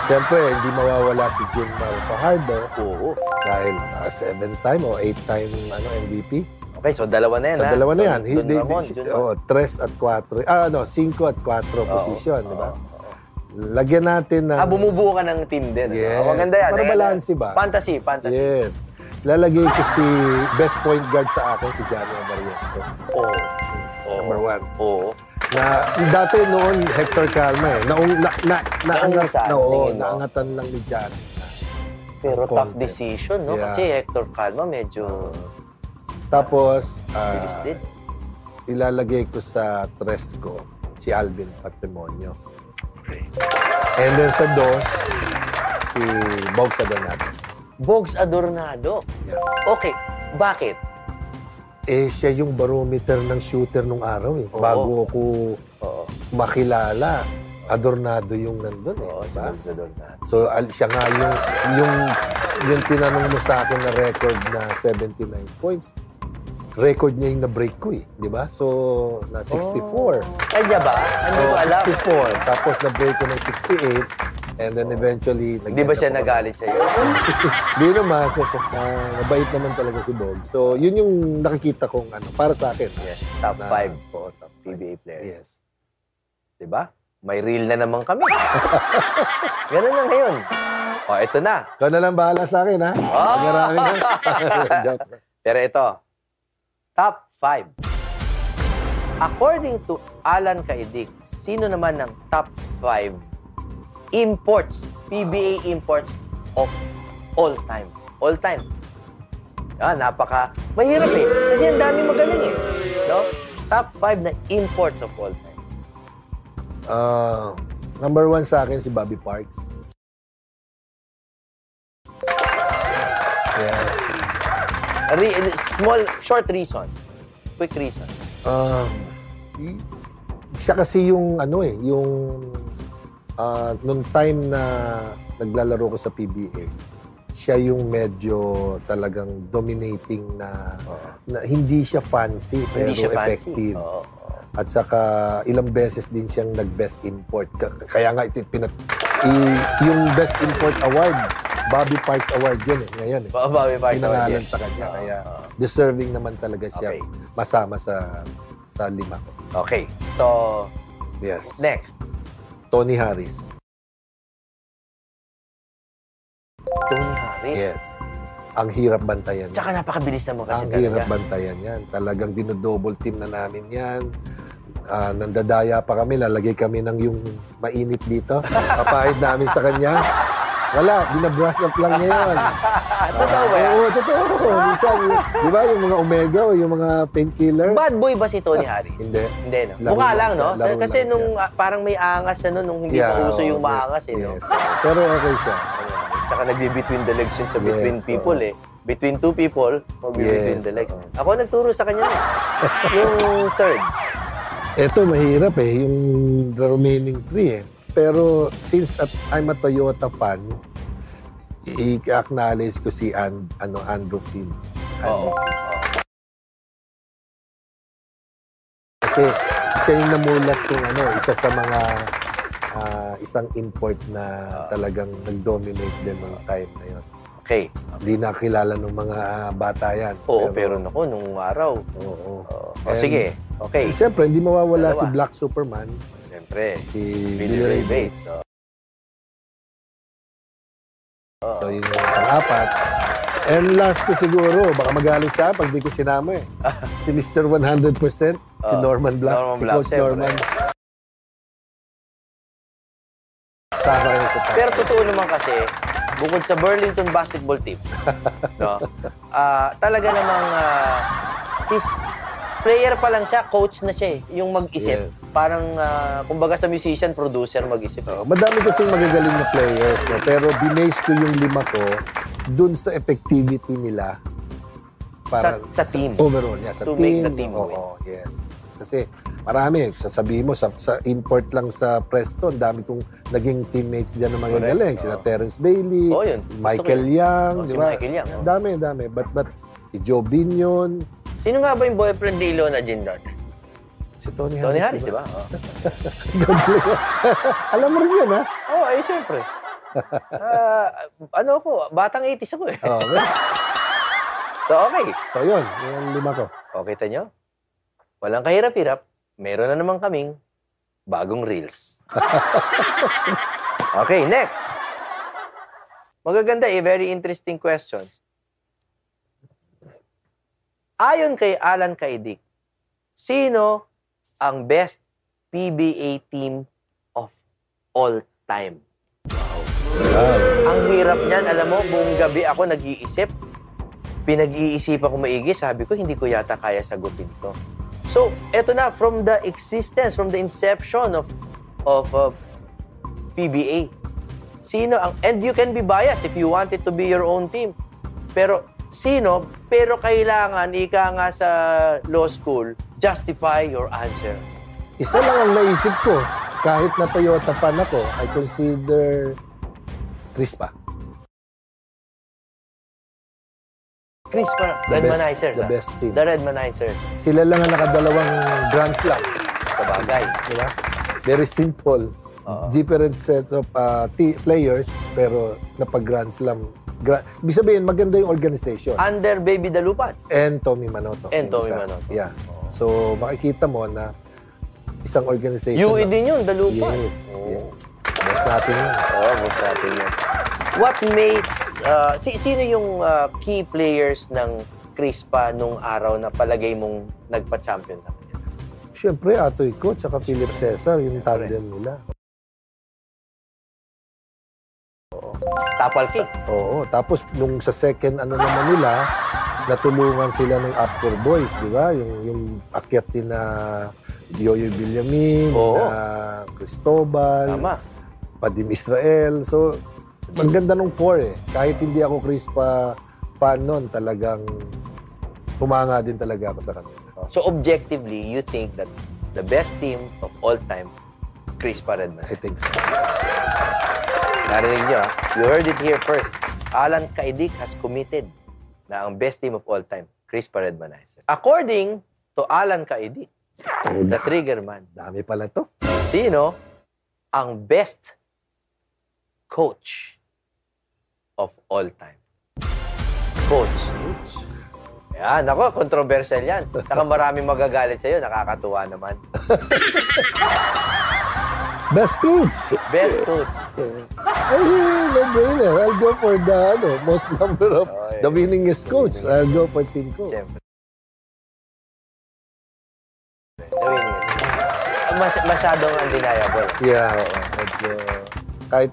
Siyempre, hindi mawawala si Junmar Fajardo. Oo. Dahil 7-time o 8-time MVP. Okay, so dalawa na yan, Sa dalawa na yan. Don Ramon, Junmar. 3 at 4. 5 at 4 position, di ba? Lagyan natin ng... Bumubuo ka ng team din. Yes. Maganda yan. Para balanse ba? Fantasy. Yes. Lalagay ko si best point guard sa akin, si Johnny Barrientos. Oo. Number 1. Oo. Na dati noon Hector Calma eh. Naangatan lang ni Johnny. Pero tough decision, no? Yeah. Kasi Hector Calma medyo... Tapos, bilis din. ilalagay ko sa tres ko si Alvin Patrimonio. And then sa dos, si Bogs Adornado. Bogs Adornado? Yeah. Okay. Bakit? Siya yung barometer ng shooter nung araw eh. Oo. Bago ako Oo. makilala, Adornado yung nandun eh. Oo, si Diba? Bogs Adornado. So, siya nga yung tinanong mo sa akin na record na 79 points. Record niya yung na-break ko eh. Di ba? So, na 64. Kanya ba? Hindi ko alam. 64. Tapos na-break ko ng 68. And then eventually... Di ba siya nagalit sa'yo? Di naman. Mabait naman talaga si Bog. So, yun yung nakikita kong para sa akin. Yes. Top 5 po. Top 5. PBA players. Yes. Di ba? May reel na naman kami. Ganun na ngayon. O, ito na. Ikaw na lang bahala sa akin, ha? Maraming Joke. Pero ito, top 5. According to Alan Kaidik, sino naman ng top 5 imports, PBA imports of all time? All time. Mahirap eh. Kasi ang dami magaling eh. No? Top 5 na imports of all time. Number 1 sa akin si Bobby Parks. Yes. Short reason. Quick reason. Siya kasi yung nung time na naglalaro ko sa PBA, siya yung medyo talagang dominating na hindi siya fancy pero Hindi siya effective. fancy. At saka ilang beses din siyang nag-best import. Kaya nga yung best import award, Bobby Parks Award yun eh, ngayon eh. Bobby Parks Award. Pinangalan sa kanya. Kaya deserving naman talaga siya Okay. masama sa 5 ko. Okay. So, Yes. next. Tony Harris. Tony Harris. Yes. Ang hirap bantayan yan. Tsaka napakabilis naman kasi Ang talaga. hirap bantayan yan. Talagang dinodouble team na namin yan. Nandadaya pa kami, lalagay kami ng yung mainit dito. Papahid namin sa kanya. Wala, binabrush up lang niya yun. Totoo ba yan? Oo, totoo. Minsan, di ba yung mga omega o yung mga painkiller? Bad boy ba si Tony Harris? Hindi. Hindi, no? Laro Mukha lang lang, no? siya, laro Kasi lang nung parang may angas siya, no? Nung hindi pa uso yung maangas, eh, no? Yes. Pero okay siya. Ayan. Tsaka nagbi-between the legs yun sa between Yes, people oo. eh. Between two people, magbi-between Yes, the legs. oo. Ako nagturo sa kanya eh. Yung third. Ito, mahirap eh, yung the remaining 3 eh. Pero since I'm a Toyota fan, i-acknowledge ko si Andrew Fields. Oo. Kasi siya yung namulat kung isa sa mga isang import na talagang nag-dominate din ng time na yun. Okay. Hindi nakilala ng mga bata yan. Oo, pero naku, nung araw. Oo. O sige, okay. Siyempre, hindi mawawala Dalawa. si Black Superman, Siyempre, si Billy Ray Bates. So, yun yung pang-apat. And last ko siguro, baka magalit sa akin pag di ko sinama eh. Si Mr. 100%, si Norman Black, Norman si Black, Coach siyempre. Norman. Sama yun sa top Pero five. totoo naman kasi, bukod sa Burlington basketball team, no, talaga namang player pa lang siya, coach na siya eh. Yung mag-isip. Yeah. Parang, kumbaga sa musician, producer, mag-isip. Madami kasing magagaling na players, no? Pero binase ko yung 5 ko dun sa effectivity nila Sa team. Overall, yeah, sa To team. make the team win. Oo, yes. Kasi marami, sasabihin mo, sa import lang sa Preston, dami kong naging teammates dyan na magagaling. Sila Terrence Bailey, Oh, yun. Michael Gusto ko Young, Oh, si di ba? Michael Young, oh. Dami. But si Joe Binion, Sino nga ba yung boyfriend ni Ilona Jean dati? si Tony Tony Harris, Harris, di ba? Oh. Alam mo rin yan, ha? Oh, ay, siyempre. Batang 80s ako eh. Oh, okay. So, okay. So, yun. Yung 5 ko. O, kita nyo? Walang kahirap-hirap. Meron na naman kaming bagong reels. Okay, next. Magaganda eh. Very interesting question. Ayon kay Alan Kaidik, sino ang best PBA team of all time? Ang hirap niyan. Alam mo, buong gabi ako nag-iisip. Pinag-iisipan ko maigi. Sabi ko, hindi ko yata kaya sagutin to. So, eto na, from the existence, from the inception of PBA, sino ang, and you can be biased if you want it to be your own team. Pero, sino, pero kailangan, ika nga sa law school, justify your answer. Isa lang ang naisip ko. Kahit na Toyota fan ako, I consider Crispa. Crispa, The Redmanizers. the best team. The Redmanizers. Sila lang ang nakadalawang Grand Slam. Sa bagay. Di ba? Very simple. Different sets of players, pero napag-Grand Slam. Ibig sabihin, maganda yung organization. Under Baby Dalupan. And Tommy Manoto. And yung Tommy isa. Manoto. Yeah. So, makikita mo na isang organization. UE din yun, Dalupan. Yes, yes. Boss natin yun. Oo, boss natin yan. What makes, sino yung key players ng Crispa nung araw na palagay mong nagpa-champion sa kanya? Siyempre, Atoy Ko, tsaka Philip Cesar, yung tandem nila. Tapal King. Oo. Tapos, nung sa second naman nila, natulungan sila ng Upcore Boys, di ba? Yung akyat din na Yoyo Villamin, Oo. na Cristobal, Tama. Padim Israel. So, maganda nung core eh. Kahit hindi ako Crispa fan nun, talagang humanga din talaga ako sa kanila. So objectively, you think that the best team of all time, Crispa Redman. I think so. Narinig nyo, you heard it here first. Alan Kaidik has committed na ang best team of all time, Crispa Redmanizer. According to Alan Kaidik, the trigger man, Dami pala to. sino ang best coach of all time? Coach. Yan, ako, controversial yan. Saka maraming magagalit sa'yo, nakakatuwa naman. Best coach. Best coach. Ay, no-brainer. I'll go for the most number of the winningest coach. I'll go for team coach. Siyempre. Masyadong undeniable. Yeah, oo. Medyo, kahit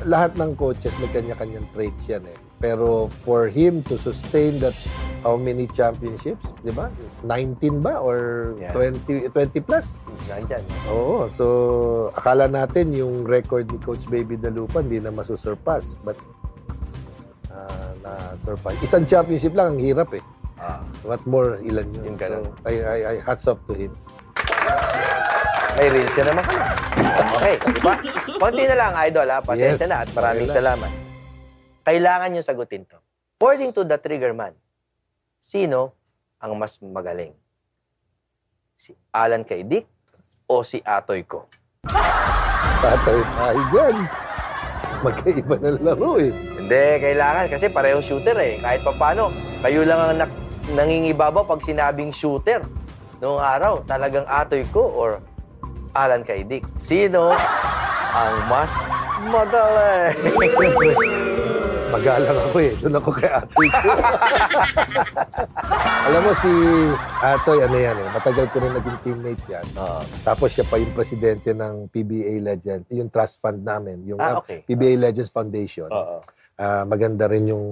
lahat ng coaches may kanya-kanyang traits yan eh. Pero for him to sustain that how many championships, di ba? 19 ba? Or Yeah. 20 plus? Nandyan. Oo. So, akala natin yung record ni Coach Baby Dalupan hindi na masusurpass. But na survive. Isang championship lang, ang hirap eh. What more, ilan yun. Yung ganun. So, I hats off to him. May reels na naman ka na. Okay, di ba? Konti na lang, idol, ha? Pasensya Yes. na at maraming Okay lang. salamat. Kailangan nyo sagutin to. According to the Trigger Man, sino ang mas magaling? Si Alan Kaidik o si Atoy ko? Tatay tayo dyan. Magkaiba ng laro eh. Hindi, kailangan kasi pareho shooter eh. Kahit papano, kayo lang ang nangingibabaw pag sinabing shooter. Noong araw, talagang Atoy ko or Alan Kaidik. Sino ang mas magaling? Siyempre, magalang ako eh. Doon ako kay Atoy ko. Alam mo si Atoy, ano yan eh. Matagal ko rin naging teammate yan. Tapos siya pa yung presidente ng PBA Legends. Yung trust fund namin. Yung Okay. PBA Legends Foundation. Maganda rin yung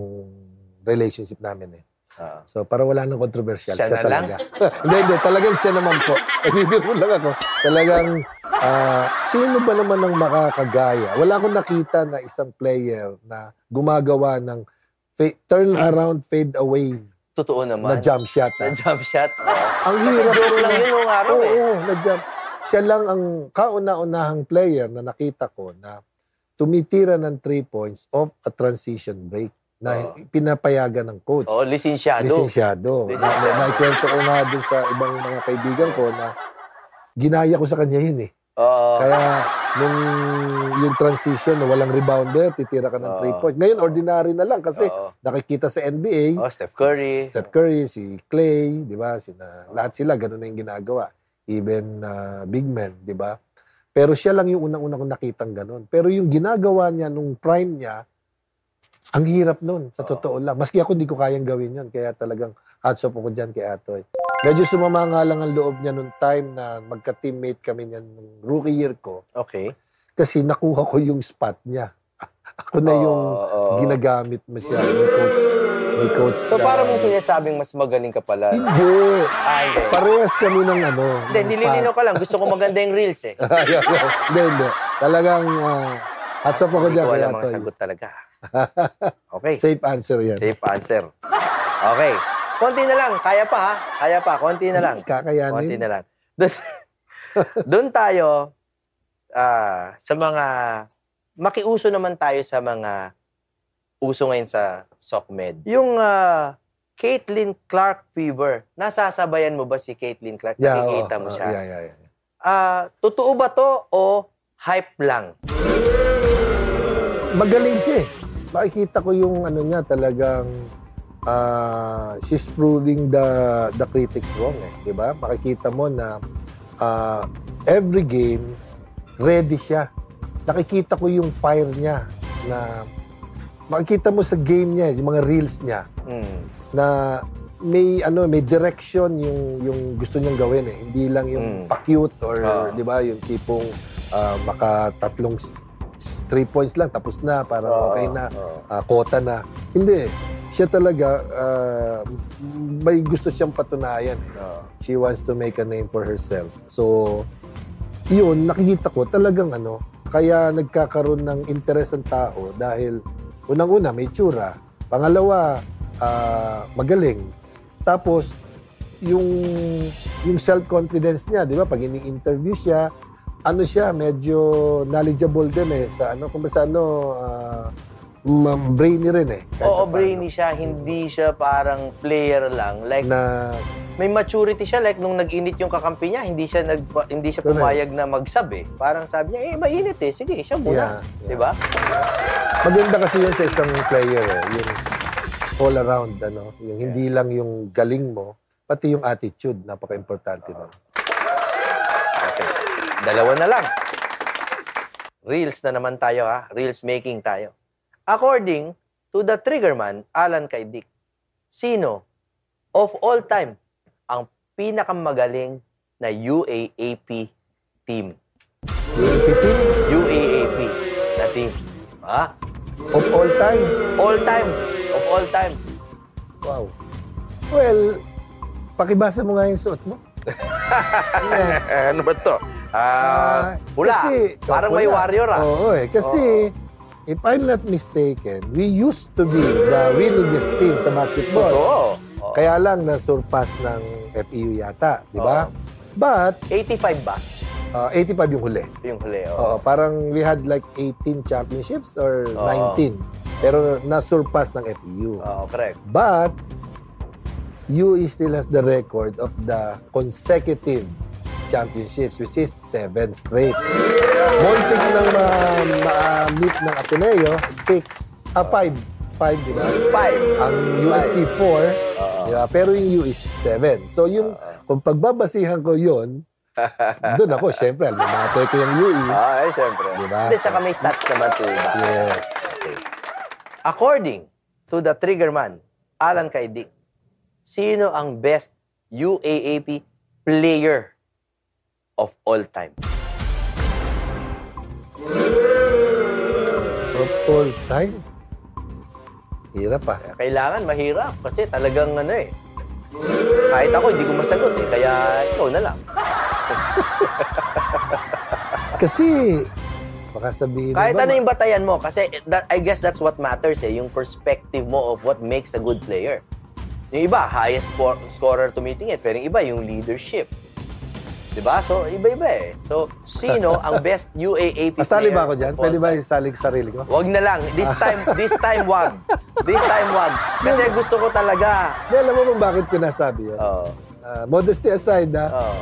relationship namin eh. So, para wala nang kontrobersyal. Siya na lang? talaga. Hindi. Talagang siya naman po. Nagbibiro lang ako. Talagang, sino ba naman ang makakagaya? Wala akong nakita na isang player na gumagawa ng turn around, fade away Totoo naman. na jump shot. Na jump shot. Ang Kasi hirap joke lang yun noong araw eh. Oo, na jump. Siya lang ang kauna-unahang player na nakita ko na tumitira ng 3 points off a transition break na pinapayagan ng coach. Oo, lisensyado. Lisensyado. Naikwento ko nga dun sa ibang mga kaibigan ko na ginaya ko sa kanya yun eh. Kaya nung yung transition na walang rebounder, titira ka ng 3 points. Ngayon, ordinary na lang kasi nakikita sa NBA, Steph Curry. si Clay, di ba? Lahat sila, ganun na yung ginagawa. Even big men, di ba? Pero siya lang yung unang-una kong nakitang ganun. Pero yung ginagawa niya nung prime niya, ang hirap nun, sa totoo lang. Maski ako, hindi ko kayang gawin yun. Kaya talagang hats off ako dyan kay Atoy. Medyo sumama nga lang ang loob niya nung time na magka-teammate kami niyan nung rookie year ko. Okay. Kasi nakuha ko yung spot niya. Ako na yung ginagamit masyado ni coach. So, para mong sinasabing mas magaling ka pala. Hindi. Ay, hindi. Parehas kami ng ano. Hindi, nililino ka lang. Gusto ko maganda yung reels eh. Hindi. Talagang hats off ako Hindi dyan ko kay alam ang Atoy. sagot talaga. Okay. Safe answer yan. Safe answer. Okay. Konti na lang. Kaya pa ha? Kaya pa. Konti na lang. Kakayanin. Konti na lang. Doon tayo sa mga... Makiuso naman tayo sa mga uso ngayon sa SOCMED. Yung Caitlin Clark fever. Nasasabayan mo ba si Caitlin Clark? Nakikita mo siya? Yeah. Totoo ba to o hype lang? Magaling siya eh. Makikita ko yung ano niya talagang she's proving the critics wrong eh, 'di ba? Makikita mo na every game ready siya. Nakikita ko yung fire niya na makikita mo sa game niya, yung mga reels niya na may direction yung gusto niyang gawin eh. Hindi lang yung pa-cute or 'di ba, yung tipong makatatlong 3 points lang, tapos na, parang okay na, kota na. Hindi. Siya talaga, may gusto siyang patunayan. She wants to make a name for herself. So, yun, nakikita ko talagang kaya nagkakaroon ng interes ang tao dahil unang-una, may tsura. Pangalawa, magaling. Tapos, yung self-confidence niya, di ba? Pag ini-interview siya, medyo knowledgeable din eh sa brainy rin eh. Oo, brainy siya. Hindi siya parang player lang. Like, may maturity siya. Like, nung nag-init yung kakampi niya, hindi siya pumayag na mag-sub eh. Parang sabi niya, mainit eh. Sige, siya muna. Yeah. Diba? Maganda kasi yun sa isang player eh. Yung all around, yung hindi lang yung galing mo, pati yung attitude, napaka-importante nun. Okay. Dalawa na lang. Reels na naman tayo ha. Reels making tayo. According to the Triggerman, Alan Kaidik, sino of all time ang pinakamagaling na UAAP team? UAAP team? UAAP na team. Ha? Of all time? All time. Of all time. Wow. Well, pakibasa mo nga yung suot mo. Ano ba to? Pula. Kasi, parang may warrior ah. Oo eh. Kasi, if I'm not mistaken, we used to be the winningest team sa basketball. Oo. Kaya lang na-surpass ng FEU yata, di ba? Oo. But, 85 ba? 85 yung huli. Yung huli, Oo, parang we had like 18 championships or 19. Pero na-surpass ng FEU. Oo, correct. But, UE still has the record of the consecutive championships, which is 7 straight. Muntik nang ma-meet ng Ateneo, 5, di ba? 5. Ang UST 4, di ba? Pero yung UE is 7. So yung, kung pagbabasihan ko yun, doon ako, syempre, matter ko yung UE. Ay, syempre. Diba? Hindi, saka may stats naman to. Yes. Okay. According to the Triggerman, Alan Kaidik, sino ang best UAAP player of all time? Of all time? Hirap pa. Kailangan mahirap kasi talagang ano eh. Kahit ako, hindi ko masagot eh. Kaya ikaw na lang. Kasi, baka sabihin Kahit ba, ano yung batayan mo. Kasi I guess that's what matters eh. Yung perspective mo of what makes a good player. Yung iba, highest scorer tumitingin. Pero yung iba, yung leadership. Diba? So, iba-iba eh. So, sino ang best UAAP player? Pasali ba ako dyan? of all Pwede ba time? isalig sarili ko? Wag na lang. This time wag. This time wag. Kasi gusto ko talaga. Di, alam mo kung bakit ko nasabi yun? Oo. Modesty aside, Oo.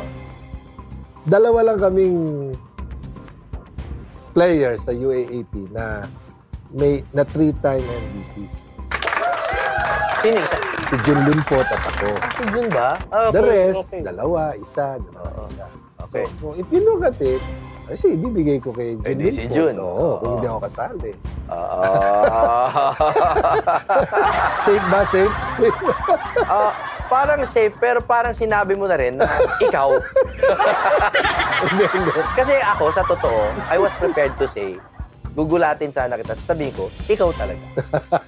dalawa lang kaming players sa UAAP na na 3-time MVPs. Sino isa? Si Jun Limpot at ako. Si Jun ba? Ah, The okay, rest, okay. dalawa, isa. Okay. So, if you look at it, kasi ibibigay ko kay Jun Pwede Limpot. si Jun. Oo, kung hindi ako kasali. Safe ba? Safe? Parang safe, pero parang sinabi mo na rin na ikaw. Hindi. Kasi ako, sa totoo, I was prepared to say, gugulatin sana kita, sasabihin ko, ikaw talaga.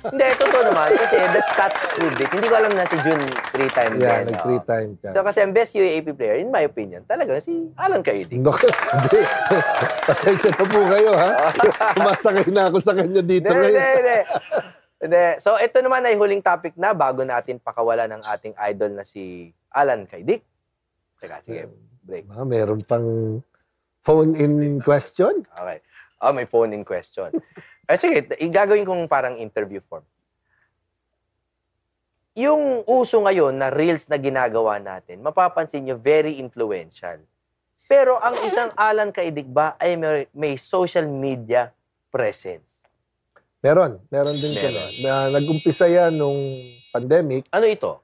Hindi, totoo naman, kasi the stats proved it. Hindi ko alam na si Jun 3-time Yeah, din. nag-3-time siya. So, kasi ang best UAAP player, in my opinion, talaga si Alan Kaidik. Hindi. Pasensya na po kayo, ha? Sumasakay na ako sa kanya dito ngayon. Hindi. So, ito naman ay huling topic na bago natin pakawala ng ating idol na si Alan Kaidik. Teka, sige, break. Meron pang phone-in question? Okay. May phone in question. Sige, gagawin kong parang interview form. Yung uso ngayon na reels na ginagawa natin, mapapansin nyo, very influential. Pero ang isang Alan Kaidik ba ay may social media presence? Meron din siya. Nag-umpisa yan nung pandemic. Ano ito?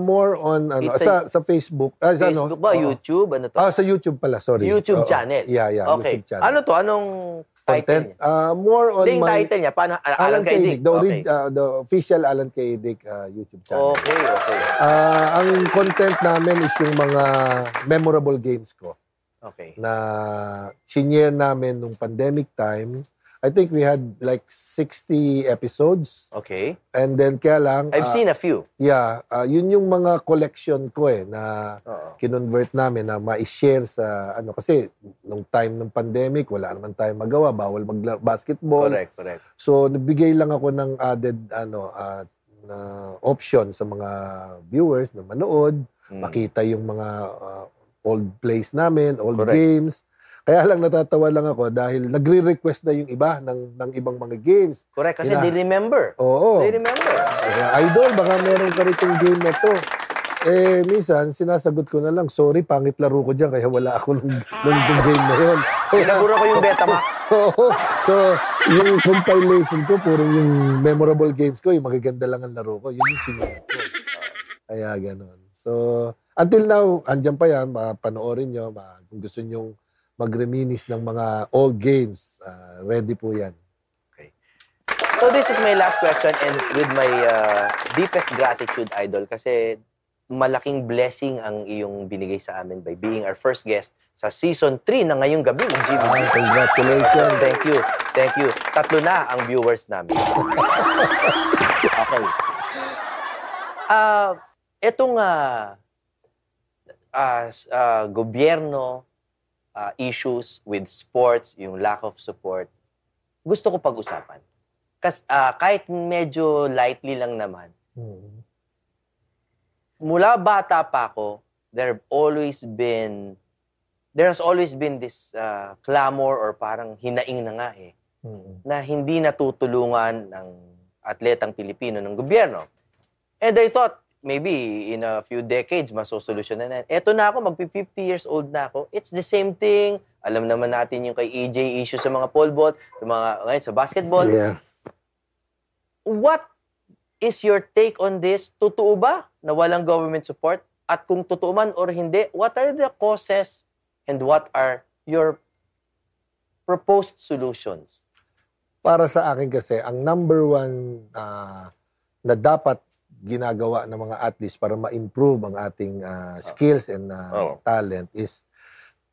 More on sa Facebook. Facebook ba? YouTube? Ano to? Sa YouTube pala, sorry. YouTube channel? Yeah, Okay. YouTube channel. Ano to? Anong title Content? niya? More on Hindi, yung title niya. Paano? Alan Kaidik? The official Alan Kaidik YouTube channel. Okay. Ang content namin is yung mga memorable games ko Okay. na senior namin nung pandemic time. I think we had like 60 episodes. Okay. And then kaya lang... I've seen a few. Yeah, yun yung mga collection ko na kinonvert namin na ma-share sa kasi nung time ng pandemic, wala naman tayong magawa, bawal mag-basketball. Correct. So, nabigay lang ako ng added na option sa mga viewers na manood, makita yung mga old plays namin, old games. Kaya lang natatawa lang ako dahil nagre-request na yung iba ng ibang mga games. Correct, kasi they remember. Oo. They remember. Idol, baka meron ka ritong game na to. Minsan, sinasagot ko na lang, sorry, pangit laro ko dyan, kaya wala ako nung game na yun. Pinagura ko yung Betamax. Oo. So, yung compilation ko, puro yung memorable games ko, yung magaganda lang ang laro ko, yun yung sinuot ko. Kaya ganon. So, until now, andyan pa yan, panoorin nyo, kung gusto nyong mag-reminis ng mga old games. Ready po yan. Okay. So this is my last question and with my deepest gratitude, Idol, kasi malaking blessing ang iyong binigay sa amin by being our first guest sa Season 3 na ngayong gabi ng GBB. Congratulations. Thank you. 3 na ang viewers namin. Okay. Etong gobyerno, issues with sports, yung lack of support, gusto ko pag-usapan. Kasi kahit medyo lightly lang naman, mula bata pa ako, there has always been this clamor or parang hinaing na nga na hindi natutulungan ng atletang Pilipino ng gobyerno. And I thought, maybe in a few decades, masosolusyon na. Eto na ako, magpi-50 years old na ako. It's the same thing. Alam naman natin yung kay EJ issue sa mga pole vault, ngayon sa basketball. Yeah. What is your take on this? Totoo ba na walang government support? At kung totoo man or hindi, what are the causes and what are your proposed solutions? Para sa akin kasi, ang number one na dapat ginagawa ng mga athletes para ma-improve ang ating skills and talent is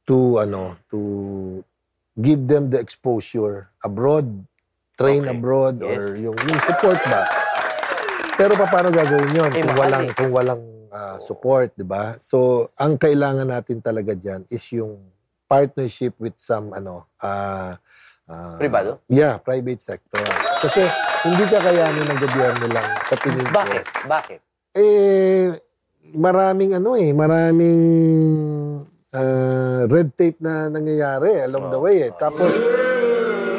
to give them the exposure abroad, train abroad, or yung support ba. Pero paano gagawin yun kung walang support, di ba? So, ang kailangan natin talaga dyan is yung partnership with some privado? Yeah, private sector. Kasi hindi kakayanin ng gobyerno lang sa tingin ko. Bakit? Maraming red tape na nangyayari along the way. Tapos,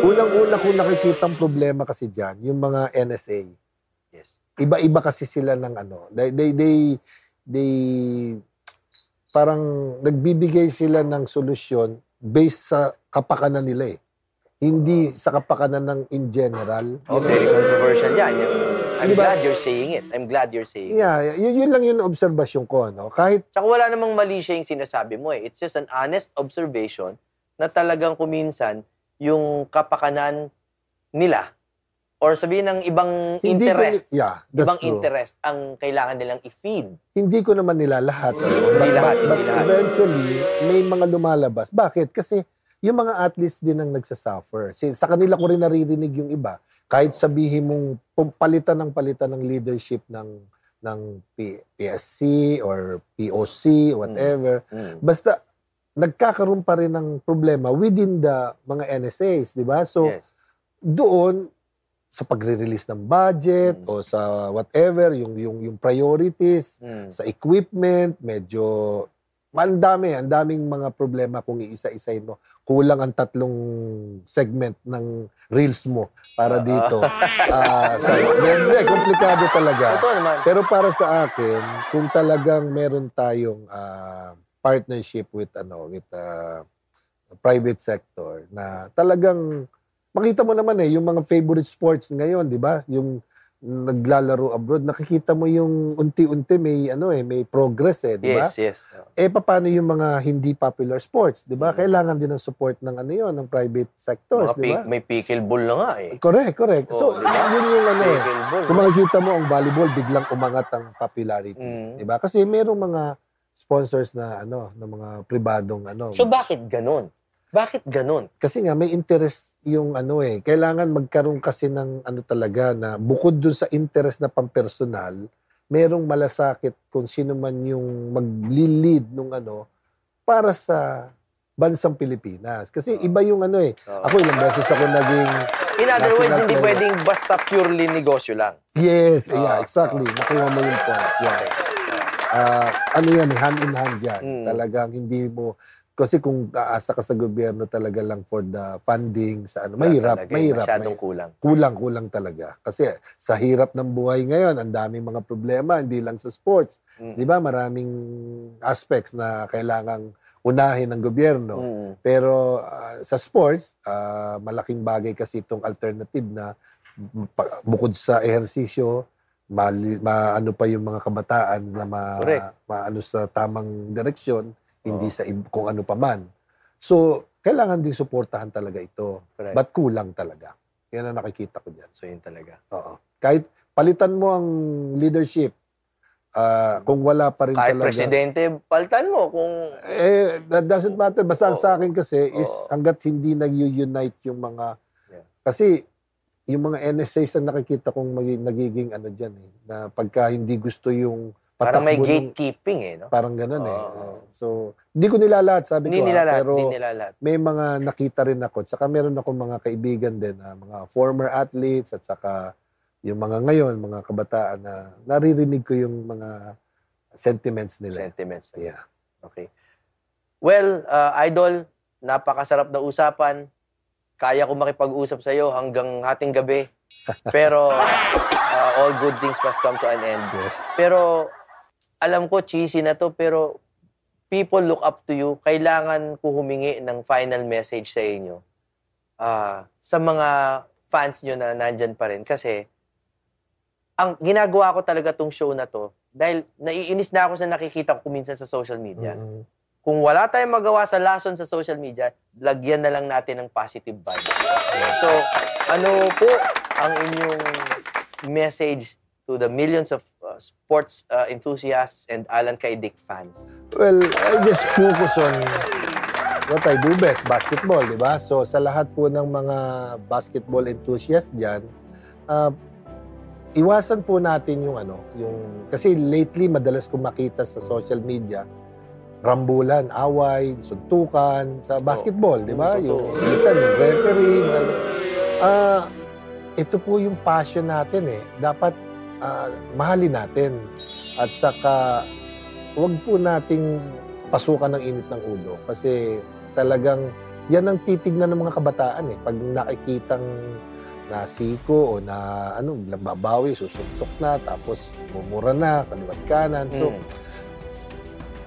unang-una kong nakikitang problema kasi dyan, yung mga NSA. Yes. Iba-iba kasi sila ng they parang nagbibigay sila ng solusyon based sa kapakanan nila Hindi sa kapakanan ng in general. Very controversial yan. I'm glad you're saying it. Yeah, yun lang yung obserbasyon ko. No? Kahit Tsaka wala namang mali siya yung sinasabi mo It's just an honest observation na talagang kuminsan yung kapakanan nila or sabihin ng ibang interest. Interest ang kailangan nilang i-feed. Hindi ko naman nila lahat. But eventually, may mga lumalabas. Bakit? Kasi yung mga athletes din ang nagsasuffer. Sa kanila ko rin naririnig yung iba. Kahit sabihin mong palitan ng leadership ng PSC or POC, whatever. Basta, nagkakaroon pa rin ng problema within the mga NSAs, di ba? So, doon, sa pagre-release ng budget o sa whatever, yung priorities, sa equipment, medyo ang daming mga problema kung iisa-isahin mo. Kulang ang 3 segment ng reels mo para dito. Komplikado talaga. Pero para sa akin, kung talagang meron tayong partnership with private sector na talagang makita mo naman yung mga favorite sports ngayon, di ba? Yung naglalaro abroad, nakikita mo yung unti-unti may progress di ba? Yes. Paano yung mga hindi popular sports, di ba? Kailangan din ng support ng ng private sectors, di ba? May pickleball na nga Correct. So, yun yung kung makikita mo ang volleyball, biglang umangat ang popularity, di ba? Kasi merong mga sponsors na ng mga pribadong So, bakit ganun? Kasi nga, may interest yung kailangan magkaroon kasi ng talaga na bukod dun sa interest na pampersonal, merong malasakit kung sino man yung mag-lead nung para sa bansang Pilipinas. Kasi iba yung Ako ilang beses ako naging in other words, hindi pwedeng basta purely negosyo lang. Yes, exactly. Nakuha mo yung point. Yeah. Hand in hand yan. Talagang hindi mo. Kasi kung aasa ka sa gobyerno talaga lang for the funding, mahirap. Masyadong kulang. Kulang talaga. Kasi sa hirap ng buhay ngayon, ang daming mga problema, hindi lang sa sports. Di ba? Maraming aspects na kailangang unahin ng gobyerno. Pero sa sports, malaking bagay kasi itong alternative na bukod sa ehersisyo, maano pa yung mga kabataan na maano sa tamang direksyon, hindi sa kung ano pa man. So, kailangan din suportahan talaga ito. Correct. But kulang talaga. Yan ang nakikita ko dyan. So, yun talaga. Oo. Kahit palitan mo ang leadership, kung wala pa rin kahit talaga. Kahit presidente, palitan mo kung... That doesn't matter. Basta sa akin kasi is hanggat hindi nag-unite yung mga... Kasi yung mga NSAs ang nakikita kong nagiging dyan na pagka hindi gusto yung Parang may patakbo ng- gatekeeping no? Parang ganun So, hindi ko nilalat, sabi Hindi ko. nila lahat, Pero hindi nila lahat. may mga nakita rin ako. Tsaka meron ako mga kaibigan din, mga former athletes at saka yung mga ngayon, mga kabataan na naririnig ko yung mga sentiments nila. Sentiments. Yeah. Okay. Well, Idol, napakasarap na usapan. Kaya ko makipag-usap sa'yo hanggang hating gabi. Pero all good things must come to an end. Yes. Pero alam ko, cheesy na to, pero people look up to you. Kailangan ko humingi ng final message sa inyo. Sa mga fans nyo na nandyan pa rin. Kasi, ang ginagawa ko talaga tong show na to, dahil naiinis na ako sa nakikita ko minsan sa social media. Mm-hmm. Kung wala tayong magawa sa lason sa social media, lagyan na lang natin ng positive vibe. So, ano po ang inyong message to the millions of sports enthusiasts and Alan Kay Dick fans? Well, I just focus on what I do best, basketball, di ba? So, sa lahat po ng mga basketball enthusiasts dyan, iwasan po natin yung kasi lately, madalas kong makita sa social media, rambulan, away, suntukan sa basketball, di ba? Yung minsan, yung referee. Ito po yung passion natin Dapat mahalin natin. At saka, huwag po nating pasukan ng init ng ulo. Kasi talagang, yan ang titignan ng mga kabataan Pag nakikitang nasiko o na biglang babawi, susuntok na, tapos mumura na, kaliwat kanan. So,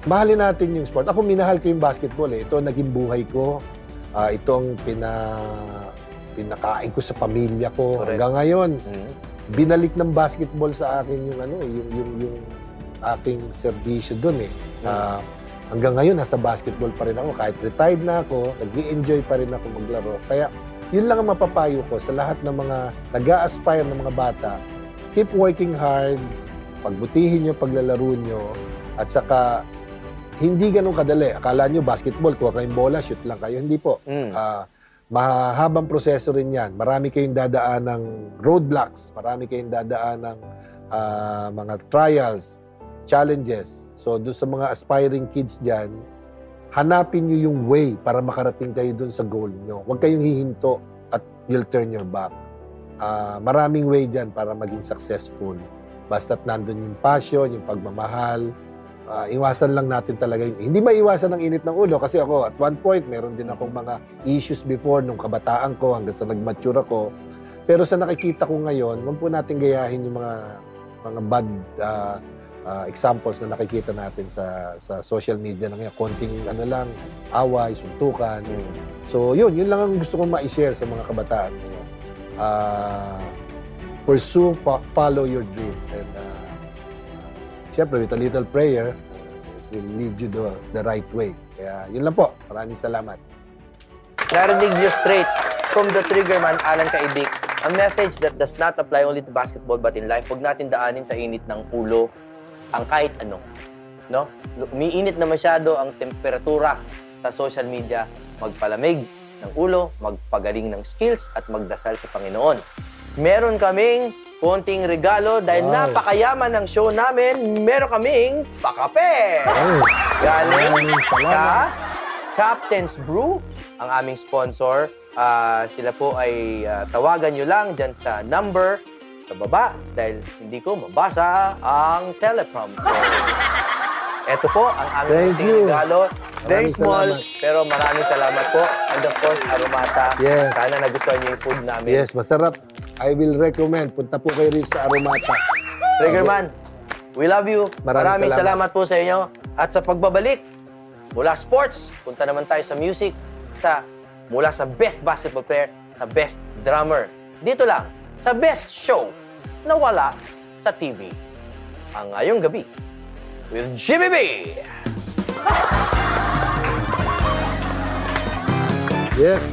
mahalin natin yung sport. Ako, minahal ko yung basketball Ito ang naging buhay ko. Ito ang pinakain ko sa pamilya ko. Correct. Hanggang ngayon, binalik ng basketball sa akin yung yung aking serbisyo doon hanggang ngayon, nasa basketball pa rin ako. Kahit retired na ako, nag-i-enjoy pa rin ako maglaro. Kaya, yun lang ang mapapayo ko sa lahat ng mga nag-a-aspire ng mga bata. Keep working hard, pagbutihin nyo, paglalaro nyo, at saka, hindi ganun kadali. Akala nyo, basketball, kuha kayong bola, shoot lang kayo. Hindi po. Mahabang proseso rin yan. Marami kayong dadaan ng roadblocks. Marami kayong dadaan ng mga trials, challenges. So, doon sa mga aspiring kids dyan, hanapin nyo yung way para makarating kayo doon sa goal nyo. Huwag kayong hihinto at you'll turn your back. Maraming way dyan para maging successful. Basta't nandun yung passion, yung pagmamahal. Iwasan lang natin talaga yun. Hindi maiwasan ng init ng ulo kasi ako, at one point, meron din akong mga issues before nung kabataan ko hanggang sa nag-mature ako. Pero sa nakikita ko ngayon, huwag po natin gayahin yung mga bad examples na nakikita natin sa social media na ngayon. Konting lang, away, suntukan. So, yun lang ang gusto kong ma-share sa mga kabataan ngayon. Pursue, follow your dreams. And siyempre, with a little prayer, will lead you the right way. Kaya, yun lang po. Maraming salamat. Narinig nyo straight from the triggerman, Alan Kay Dick, a message that does not apply only to basketball but in life. Huwag natin daanin sa init ng ulo ang kahit ano. No? Umiinit na masyado ang temperatura sa social media. Magpalamig ng ulo, magpagaling ng skills, at magdasal sa Panginoon. Meron kaming konting regalo dahil napakayaman ng show namin. Meron kaming pakape. Galing sa Captain's Brew, ang aming sponsor. Sila po ay tawagan nyo lang dyan sa number sa baba dahil hindi ko mabasa ang teleprompter. Ito po ang aming regalo. Very small, pero maraming salamat po. And of course, Aromata. Yes. Sana nagustuhan niyo yung food namin. Yes, masarap. I will recommend. Punta po kayo rin sa Aromata. Triggerman, we love you. Maraming salamat po sa inyo. At sa pagbabalik, mula sports, punta naman tayo sa music, mula sa best basketball player, sa best drummer. Dito lang, sa best show na wala sa TV. Ang Ngayong Gabi with Jimmy B. Yes.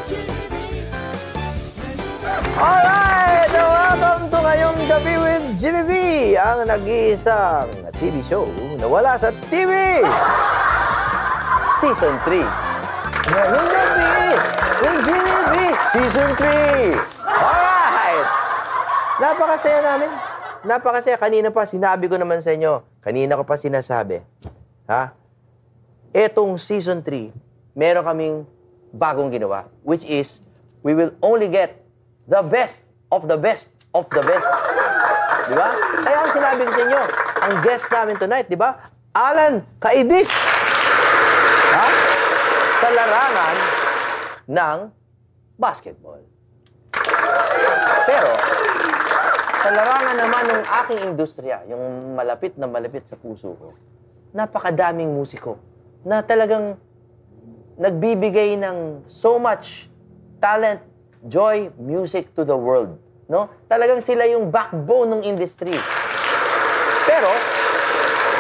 Jimmy Alright! Welcome to Ngayong Gabi with Jimmy B, ang nag-iisang TV show na wala sa TV! Season 3. Ngayong Gabi with Jimmy B, Season 3! Alright! Napakasaya namin. Napakasaya. Kanina pa, sinabi ko naman sa inyo. Kanina ko pa sinasabi. Ha? Etong Season 3, meron kaming bagong ginawa, which is, we will only get the best of the best of the best. Di ba? Kaya ang sinabi ko sa inyo, ang guest namin tonight, di ba? Alan Kaidik. Ha? Sa larangan ng basketball. Pero, sa larangan naman ng aking industriya, yung malapit na malapit sa puso ko, napakadaming musiko na talagang nagbibigay ng so much talent, joy, music to the world. No? Talagang sila yung backbone ng industry. Pero,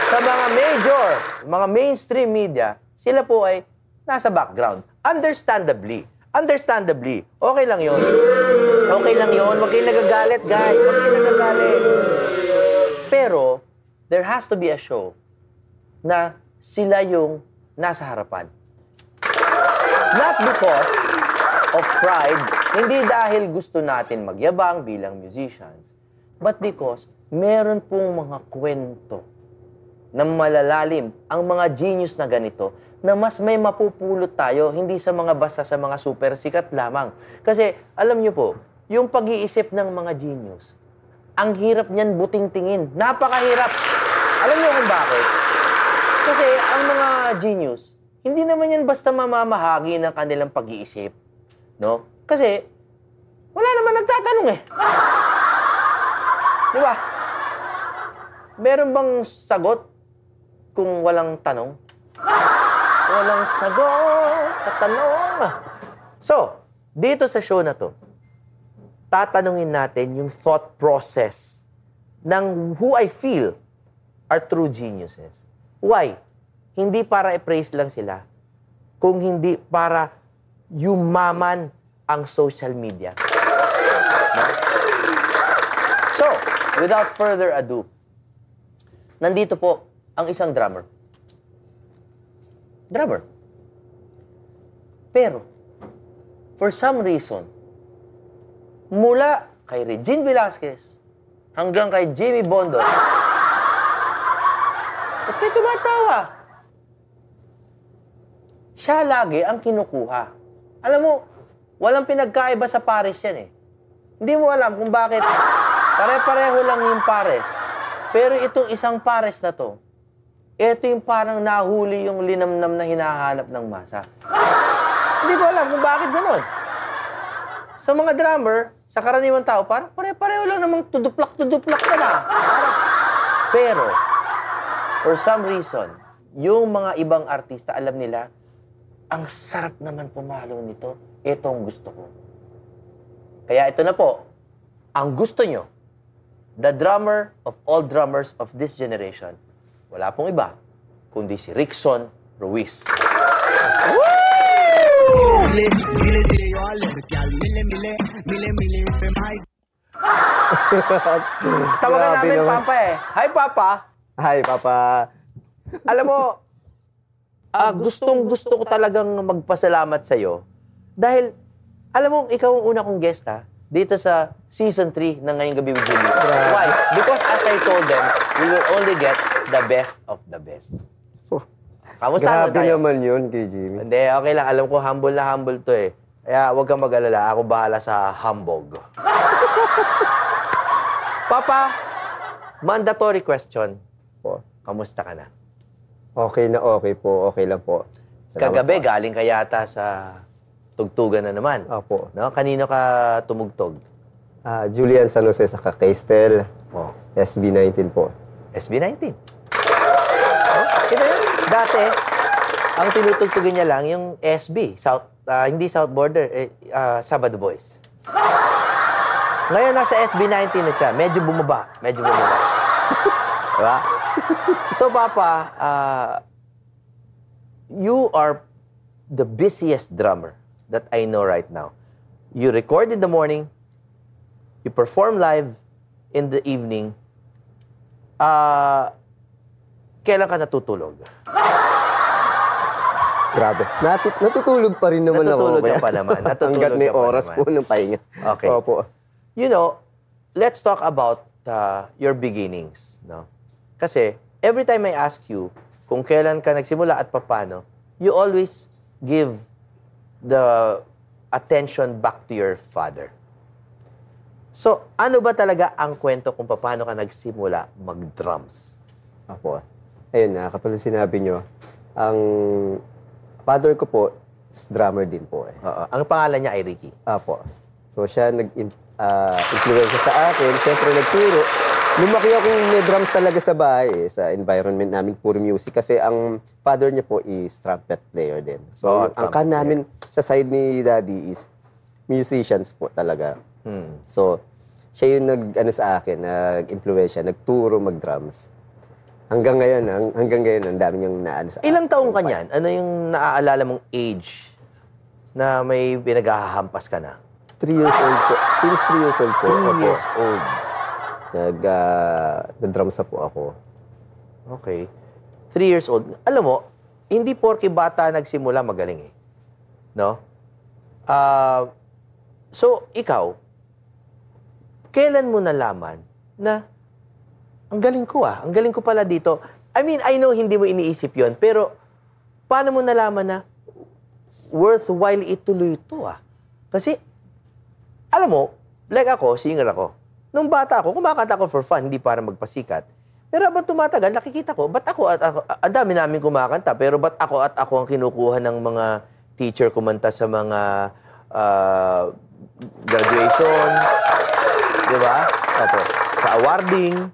sa mga major, mga mainstream media, sila po ay nasa background. Understandably. Understandably. Okay lang yun. Okay lang yun. Huwag kayong nagagalit, guys. Huwag kayong nagagalit. Pero, there has to be a show na sila yung nasa harapan. Not because of pride, hindi dahil gusto natin magyabang bilang musicians, but because meron pong mga kwento na malalalim ang mga genius na ganito na mas may mapupulot tayo, hindi sa mga basta sa mga super sikat lamang. Kasi, alam nyo po, yung pag-iisip ng mga genius, ang hirap niyan buting-tingin. Napakahirap. Alam nyo kung bakit? Kasi ang mga genius, hindi naman yan basta mamamahagi ng kanilang pag-iisip. No? Kasi, wala naman nagtatanong eh. Di ba? Meron bang sagot kung walang tanong? Walang sagot sa tanong. So, dito sa show na to, tatanungin natin yung thought process ng who I feel are true geniuses. Why? Hindi para i-praise lang sila, kung hindi para yumaman ang social media. No? So, without further ado, nandito po ang isang drummer. Drummer. Pero, for some reason, mula kay Regine Velasquez hanggang kay Jimmy Bondo, ba't kayo tumatawa? Siya lagi ang kinukuha. Alam mo, walang pinagkaiba sa pares yan eh. Hindi mo alam kung bakit pare-pareho lang yung pares. Pero itong isang pares na to, ito yung parang nahuli yung linamnam na hinahanap ng masa. Hindi ko alam kung bakit ganun. Sa mga drummer, sa karaniwang tao, parang pare-pareho lang namang tuduplak ka na. Pero, for some reason, yung mga ibang artista, alam nila, ang sarap naman pumalo nito. Ito ang gusto ko. Kaya ito na po, ang gusto nyo, the drummer of all drummers of this generation, wala pong iba, kundi si Rickson Ruiz. Tawagan namin Papa eh. Hi, Papa. Hi, Papa. Alam mo, gustong-gusto ko talagang magpasalamat sa'yo. Dahil, alam mo, ikaw ang una kong guest, ha? Dito sa Season 3 ng Ngayong Gabi with Jimmy. Why? Because as I told them, we will only get the best of the best. Kamusta Grabe tayo? naman yun kay Jimmy. Hindi, okay lang. Alam ko, humble na humble to eh. Kaya huwag kang mag-alala. Ako bahala sa hambog. Papa, mandatory question. Po. Kamusta ka na? Okay na okay po. Okay lang po. Salamat Kagabi, po. galing ka yata sa tugtugan na naman. Opo. No? Kanino ka tumugtog? Julian San Jose sa Kaystel. Oh. SB19 po. SB19. Oh, ito yun. Dati, ang tinutugtugin niya lang yung SB. Hindi South Border, Sabado Boys. Ngayon, nasa SB19 na siya. Medyo bumaba. Diba? So, Papa, you are the busiest drummer that I know right now. You record in the morning, you perform live in the evening, kailan ka natutulog? Grabe. Natutulog pa rin naman Natutulog ako. ka pa naman. Natutulog Hanggat may ka pa oras naman. po ng pahinga. Okay. Opo. You know, let's talk about your beginnings, no? Kasi every time I ask you kung kailan ka nagsimula at paano, you always give the attention back to your father. So, ano ba talaga ang kwento kung paano ka nagsimula mag-drums? Opo. Ayun na, katulad sinabi nyo, ang father ko po is drummer din po eh. Oo. Ang pangalan niya ay Ricky. Opo. So siya nag-influensya sa akin, siyempre nagturo. Lumaki akong may drums talaga sa bahay eh, sa environment namin, puro music. Kasi ang father niya po is trumpet player din. So ang kan namin sa side ni daddy is musicians po talaga. So siya yung nag-ano sa akin, nag-influensya, nagturo mag-drums. Hanggang ngayon, ang dami niyang naano sa akin. Ilang taong ka niyan? Ano yung naaalala mong age na may pinaghahampas ka na? 3 years old po. Since 3 years old po. 3 years old. Nag-drums na po ako. Okay. 3 years old. Alam mo, hindi porke bata nagsimula magaling eh. No? So, ikaw, kailan mo nalaman na ang galing ko ang galing ko pala dito. I mean, I know hindi mo iniisip yon, pero paano mo nalaman na worthwhile ituloy ito Kasi, alam mo, like ako, singer ako. Nung bata ako, kumakanta ako for fun, hindi para magpasikat. Pero habang tumatagal, nakikita ko, ba't ako at ako, ang dami namin kumakanta, pero ba't ako at ako ang kinukuha ng mga teacher kumanta sa mga graduation, di ba? Opo. Sa awarding.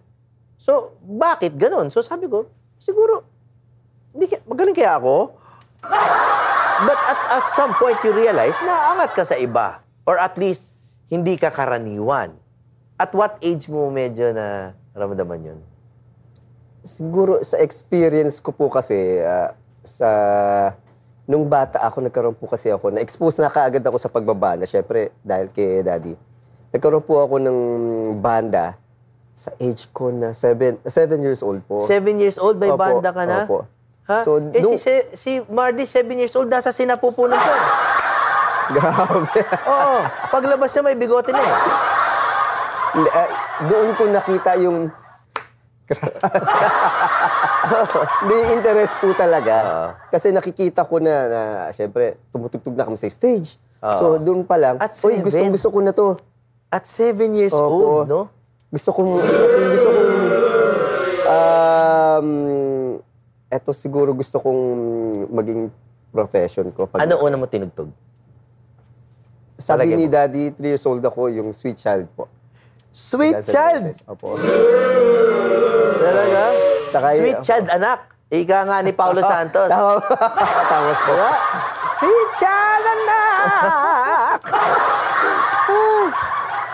So, bakit ganun? So, sabi ko, siguro, magaling kaya ako? But at some point, you realize na angat ka sa iba. Or at least, hindi ka karaniwan. At what age mo medyo na ramdaman yun? Siguro, sa experience ko po kasi, nung bata ako, nagkaroon po kasi ako, na-expose na kaagad ako sa pagbabanda. Siyempre, dahil kay daddy. Nagkaroon po ako ng banda sa age ko na 7 years old po. 7 years old, may Opo, banda ka na? Opo. Ha? So, si Mardy, 7 years old, nasa sinapupunan ko. Grabe. Oo. Paglabas niya, may bigote na eh. Doon ko nakita yung... Hindi, interest po talaga. Kasi nakikita ko na siyempre, tumutugtog na kami sa stage. So, doon pa lang, At gusto ko na to. At 7 years old, no? Siguro gusto kong maging profession ko. Ano una mo tinugtog? Sabi Palagay ni mo? Daddy, 3 years old ako, yung Sweet Child po. Sweet Child! Opo. Talaga? Saka Sweet Child, anak. Ika nga ni Paulo Santos. Tama. Tama po. Diba? Sweet Child, anak!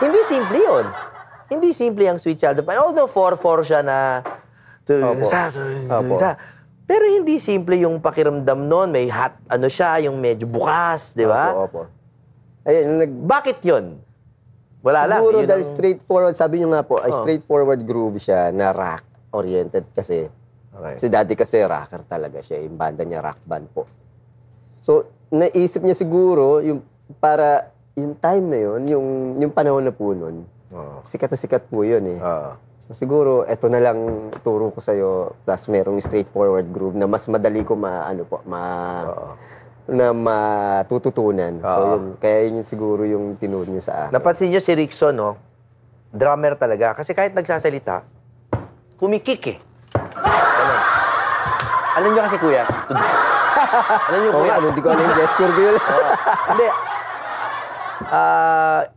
Hindi simple yun. Hindi simple ang Sweet Child. Although 4/4 siya na... Opo. Pero hindi simple yung pakiramdam nun. May hot, yung medyo bukas, di ba? Opo. Ayun, Bakit yun? Wala lang. siguro Yun dahil ang- straightforward, sabi nyo nga po, ay straightforward groove siya na rock-oriented kasi. Okay. Si Daddy kasi rocker talaga siya. Yung banda niya, rock band po. So, naisip niya siguro, yung time na yun, yung panahon na po nun, sikat na sikat po yun eh. So, siguro, eto na lang turo ko sa'yo, plus merong straightforward groove na mas madali ko na matututunan. So, yun. Kaya yun siguro yung tinuro niyo sa akin. Napansin niyo si Rickson, no? Drummer talaga. Kasi kahit nagsasalita, kumikik eh. Ganun. Alam niyo kasi, kuya? Alam niyo, Oo kuya? nga, hindi ko alam yung gesture ko yun. Hindi.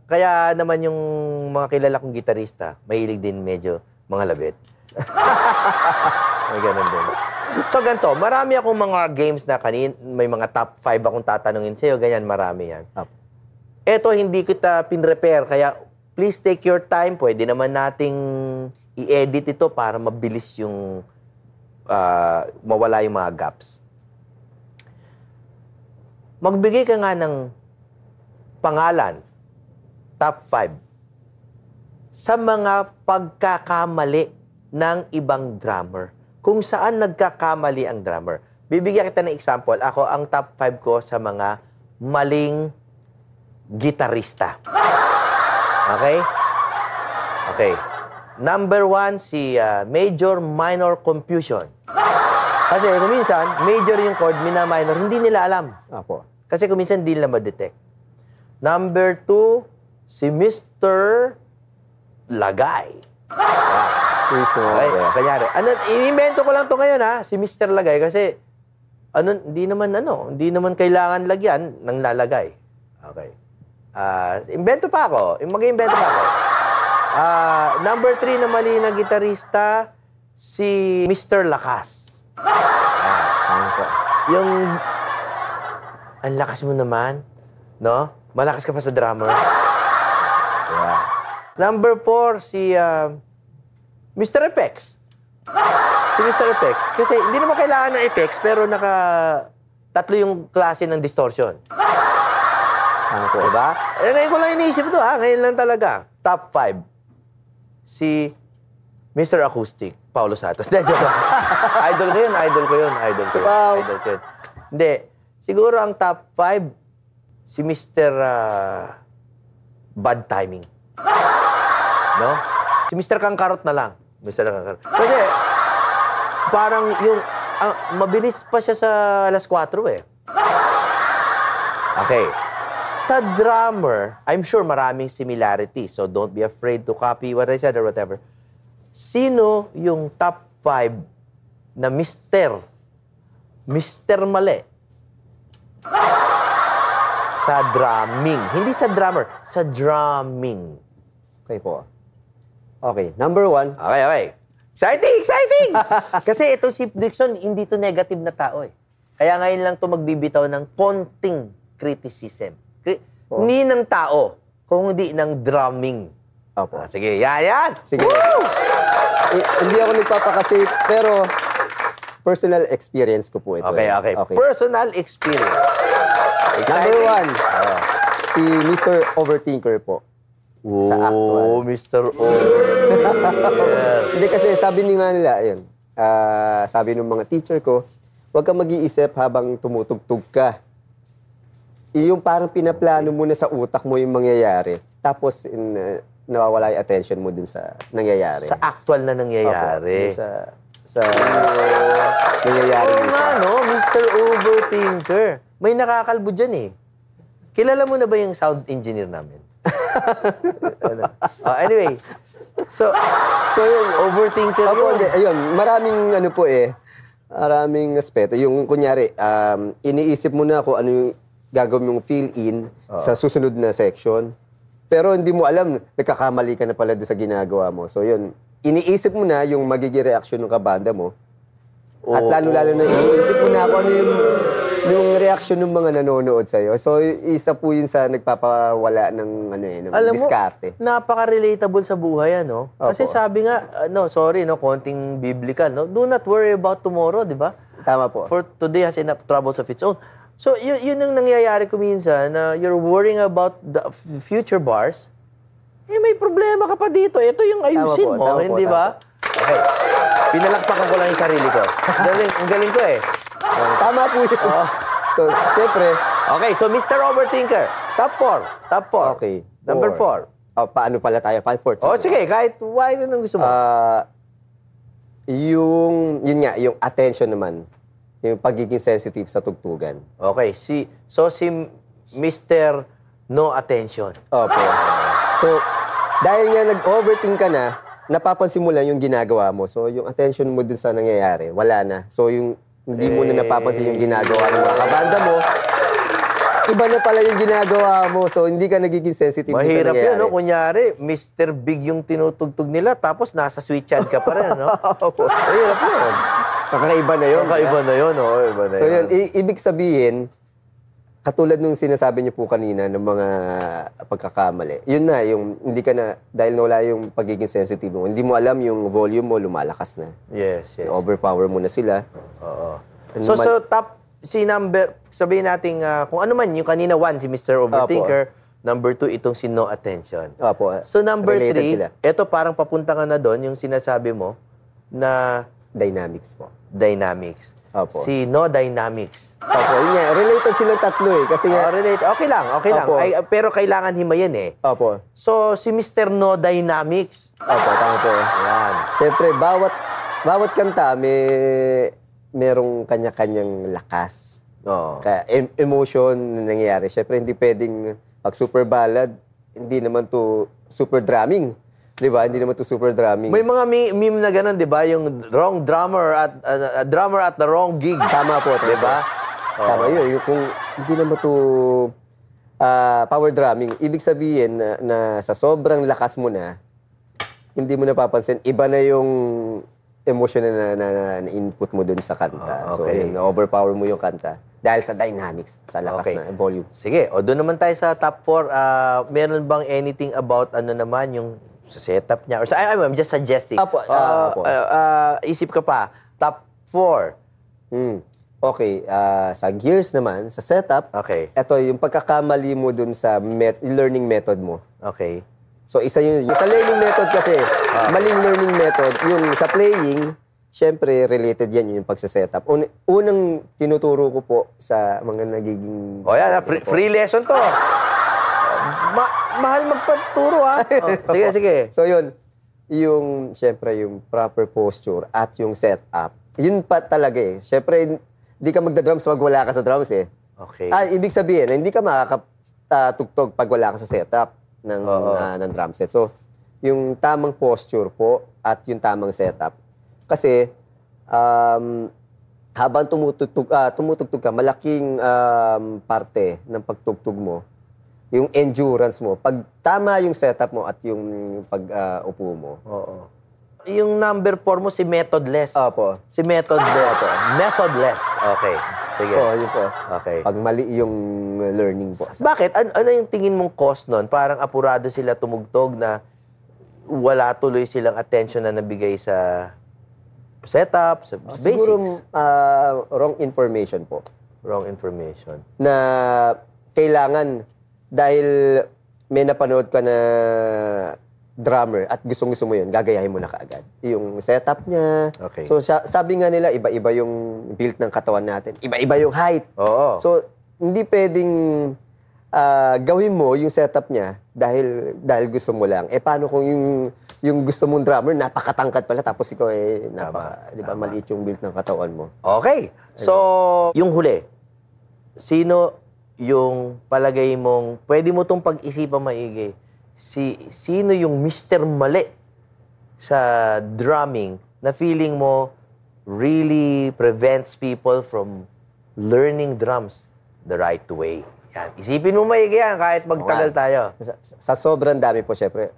Kaya naman yung mga kilala kong gitarista, mahilig din medyo mga labit. May ganun din. So, ganito, marami akong mga games na may mga top 5 akong tatanungin sa'yo, ganyan, marami yan. Eto, hindi kita pinrepair, kaya please take your time. Pwede naman nating i-edit ito para mabilis yung mawala yung mga gaps. Magbigay ka nga ng pangalan, top 5, sa mga pagkakamali ng ibang drummer. Kung saan nagkakamali ang drummer. Bibigyan kita ng example. Ako, ang top 5 ko sa mga maling gitarista. Okay? Okay. Number 1, si major minor confusion. Kasi kung minsan, major yung chord, minor, hindi nila alam. Opo. Kasi kung minsan, hindi nila ma-detect. Number 2, si Mr. Lagay. Okay, kanyari. Inimento ko lang to ngayon, ha? Si Mr. Lagay, kasi, hindi naman kailangan lagyan ng lalagay. Okay. Invento pa ako. Mag-invento pa ako. Number 3 na mali na gitarista, si Mr. Lakas. Yung, ang lakas mo naman, no? Malakas ka pa sa drummer. Yeah. Number 4, si Mr. Effects. Si Mr. Effects. Kasi hindi naman kailangan ng effects, pero tatlo yung klase ng distortion. Diba? Ngayon ko lang iniisip ito, ha? Ngayon lang talaga. Top 5. Si Mr. Acoustic, Paulo Santos. Idol ko yun. Wow. Idol ko yun. Hindi. Siguro ang top 5, si Mr. Bad Timing. No? Si Mr. Kangkarot na lang. Mr. Kangkarot. Kasi, parang yung, mabilis pa siya sa alas 4 eh. Okay. Sa drummer, I'm sure maraming similarity. So, don't be afraid to copy what I said or whatever. Sino yung top 5 na Mr. Mali sa drumming? Hindi sa drummer, sa drumming. Okay po. Okay, number 1. Okay. Exciting! Kasi ito si Dixon, hindi to negative na tao eh. Kaya ngayon lang to magbibitaw ng konting criticism. Hindi ng tao, kundi ng drumming. Opo. Sige, yan! Sige. Hindi ako nagpapakasi, pero personal experience ko po ito. Okay. Personal experience. Number 1, si Mr. Overthinker po. Sa actual. Mr. Overthinker. Hindi kasi sabi nga nila, ayun, sabi ng mga teacher ko, huwag kang mag-iisip habang tumutugtog ka. Yung parang pinaplano mo na sa utak mo yung mangyayari. Tapos, nawawala yung attention mo dun sa nangyayari. Sa actual na nangyayari. Opo, sa nangyayari. Oo nga, no? Mr. Overthinker. May nakakalbo dyan eh. Kilala mo na ba yung sound engineer namin? Anyway. So yun, overthinker yun. Ayun, maraming maraming aspeto. Yung kunyari, iniisip mo na kung ano yung gagawin mong fill-in sa susunod na section. Pero hindi mo alam, nagkakamali ka na pala doon sa ginagawa mo. So yun, iniisip mo na yung magiging reaksyon ng kabanda mo. At lalo-lalo na iniisip mo na kung ano yung reaksyon ng mga nanonood sa'yo. So isa po yun sa nagpapawala ng diskarte. Alam mo, napaka-relatable sa buhay, ano? Kasi sabi nga, konting biblical, no? Do not worry about tomorrow, di ba? Tama po. For today has enough troubles of its own. So, yun ang nangyayari ko minsan na you're worrying about the future bars. May problema ka pa dito. Ito yung ayusin mo, hindi ba? Okay. Pinalakpakan ko lang yung sarili ko. Ang galing ko eh. Tama po yun. So, siyempre. Okay, so Mr. Overthinker. Top 4. Okay. Number 4. Paano pala tayo? 5, 4. Sige. Kahit why din ang gusto mo. Yung attention naman. Yung pagiging sensitive sa tugtugan. Okay. Si Mr. No Attention. Opo. So, dahil nga nag-overthink ka na, napapansin mo lang yung ginagawa mo. So, yung attention mo dun sa nangyayari, wala na. So, yung hindi mo na napapansin yung ginagawa ng mga kabanda mo, iba na pala yung ginagawa mo. So, hindi ka nagiging sensitive dun sa nangyayari. Mahirap yun, no? Kunyari, Mr. Big yung tinutugtog nila, tapos nasa switch hand ka pa rin, no? Opo. Mahirap yun. Kakaiba na yun. Kakaiba na yun, no? Iba na So, yun, ibig sabihin, katulad nung sinasabi niyo po kanina ng mga pagkakamali, yun na, yung hindi ka na, dahil wala yung pagiging sensitive mo, hindi mo alam yung volume mo, lumalakas na. Yes. Overpower mo na sila. Oo. So top, sabihin natin, kung ano man, yung kanina 1, si Mr. Overthinker, Number 2, itong si no attention. Opo. So number Related 3, sila. ito parang papunta ka na doon, yung sinasabi mo, na Dynamics po. dynamics. Opo. Si no dynamics. Opo, yun nga. Related silang tatlo eh. Kasi nga, Relate. Okay lang. Opo. Ay, pero kailangan himayin eh. opo. So, si Mr. No Dynamics. Opo, tama po. Ayan. Siyempre, bawat kanta merong kanya-kanyang lakas. Oo. Kaya emotion na nangyayari. Siyempre, hindi pwedeng pag super ballad, hindi naman to super drumming. Di ba? Hindi naman to super drumming. May mga meme na ganun, di ba? Yung wrong drummer at drummer at the wrong gig. Tama po. Di ba? Tama yun. Yung kung hindi naman to power drumming, ibig sabihin na sa sobrang lakas mo na, hindi mo napapansin, iba na yung emotion na input mo dun sa kanta. So, Okay. yun, na-overpower mo yung kanta. Dahil sa dynamics, sa lakas Okay. na volume. Sige, o doon naman tayo sa top 4. Meron bang anything about ano naman yung sa setup niya? Or sa, I'm just suggesting. Apo, apo. Isip ka pa, top 4. Okay, sa gears naman, sa setup, Okay. ito yung pagkakamali mo dun sa learning method mo. Okay. So, isa yun. Sa learning method kasi, maling learning method, yung sa playing, syempre, related yan yung pagsa-setup. Unang tinuturo ko po sa mga nagiging... O yan, free lesson to. Mahal magpaturo ha. Sige, sige. So, yun. Yung, syempre, yung proper posture at yung setup. Yun pa talaga eh. Syempre, hindi ka magda-drums pag wala ka sa drums eh. Okay. Ibig sabihin, hindi ka makakatugtog pag wala ka sa setup ng drum set. So, yung tamang posture po at yung tamang setup. Kasi, habang tumutugtog ka, malaking parte ng pagtugtog mo, yung endurance mo. Pag tama yung setup mo at yung pag-upo mo. Oo. Yung number 4 mo, si methodless. Opo. Si methodless. Methodless. Okay. Sige. Oo, yun po. Okay. Pag mali yung learning po. Bakit? Ano yung tingin mong cause nun? Parang apurado sila tumugtog na wala tuloy silang attention na nabigay sa setup, sa basics. Siguro wrong information po. Wrong information. Na kailangan dahil may napanood ka na drummer at gustong-gusto mo yun, gagayahin mo na kaagad. Yung setup niya. Okay. So, sabi nga nila, iba-iba yung build ng katawan natin. Iba-iba yung height. Oo. So, hindi pwedeng gawin mo yung setup niya dahil gusto mo lang. Paano kung yung gusto mong drummer, napakatangkad pala, tapos ikaw di ba, maliit yung build ng katawan mo. Okay. So, yung huli, sino yung palagay mong, pwede mo tong pag-isipan maigi, sino yung Mr. Mali sa drumming na feeling mo really prevents people from learning drums the right way? Yan. Isipin mo maigi yan kahit magtagal tayo. Sa sobrang dami po, syempre,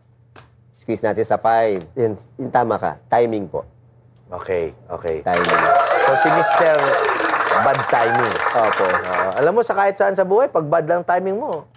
squeeze natin sa 5. Yung tama ka, timing po. Okay, okay. Timing. So, si Mr. Bad Timing. Opo. Alam mo, sa kahit saan sa buhay, pag bad lang timing mo.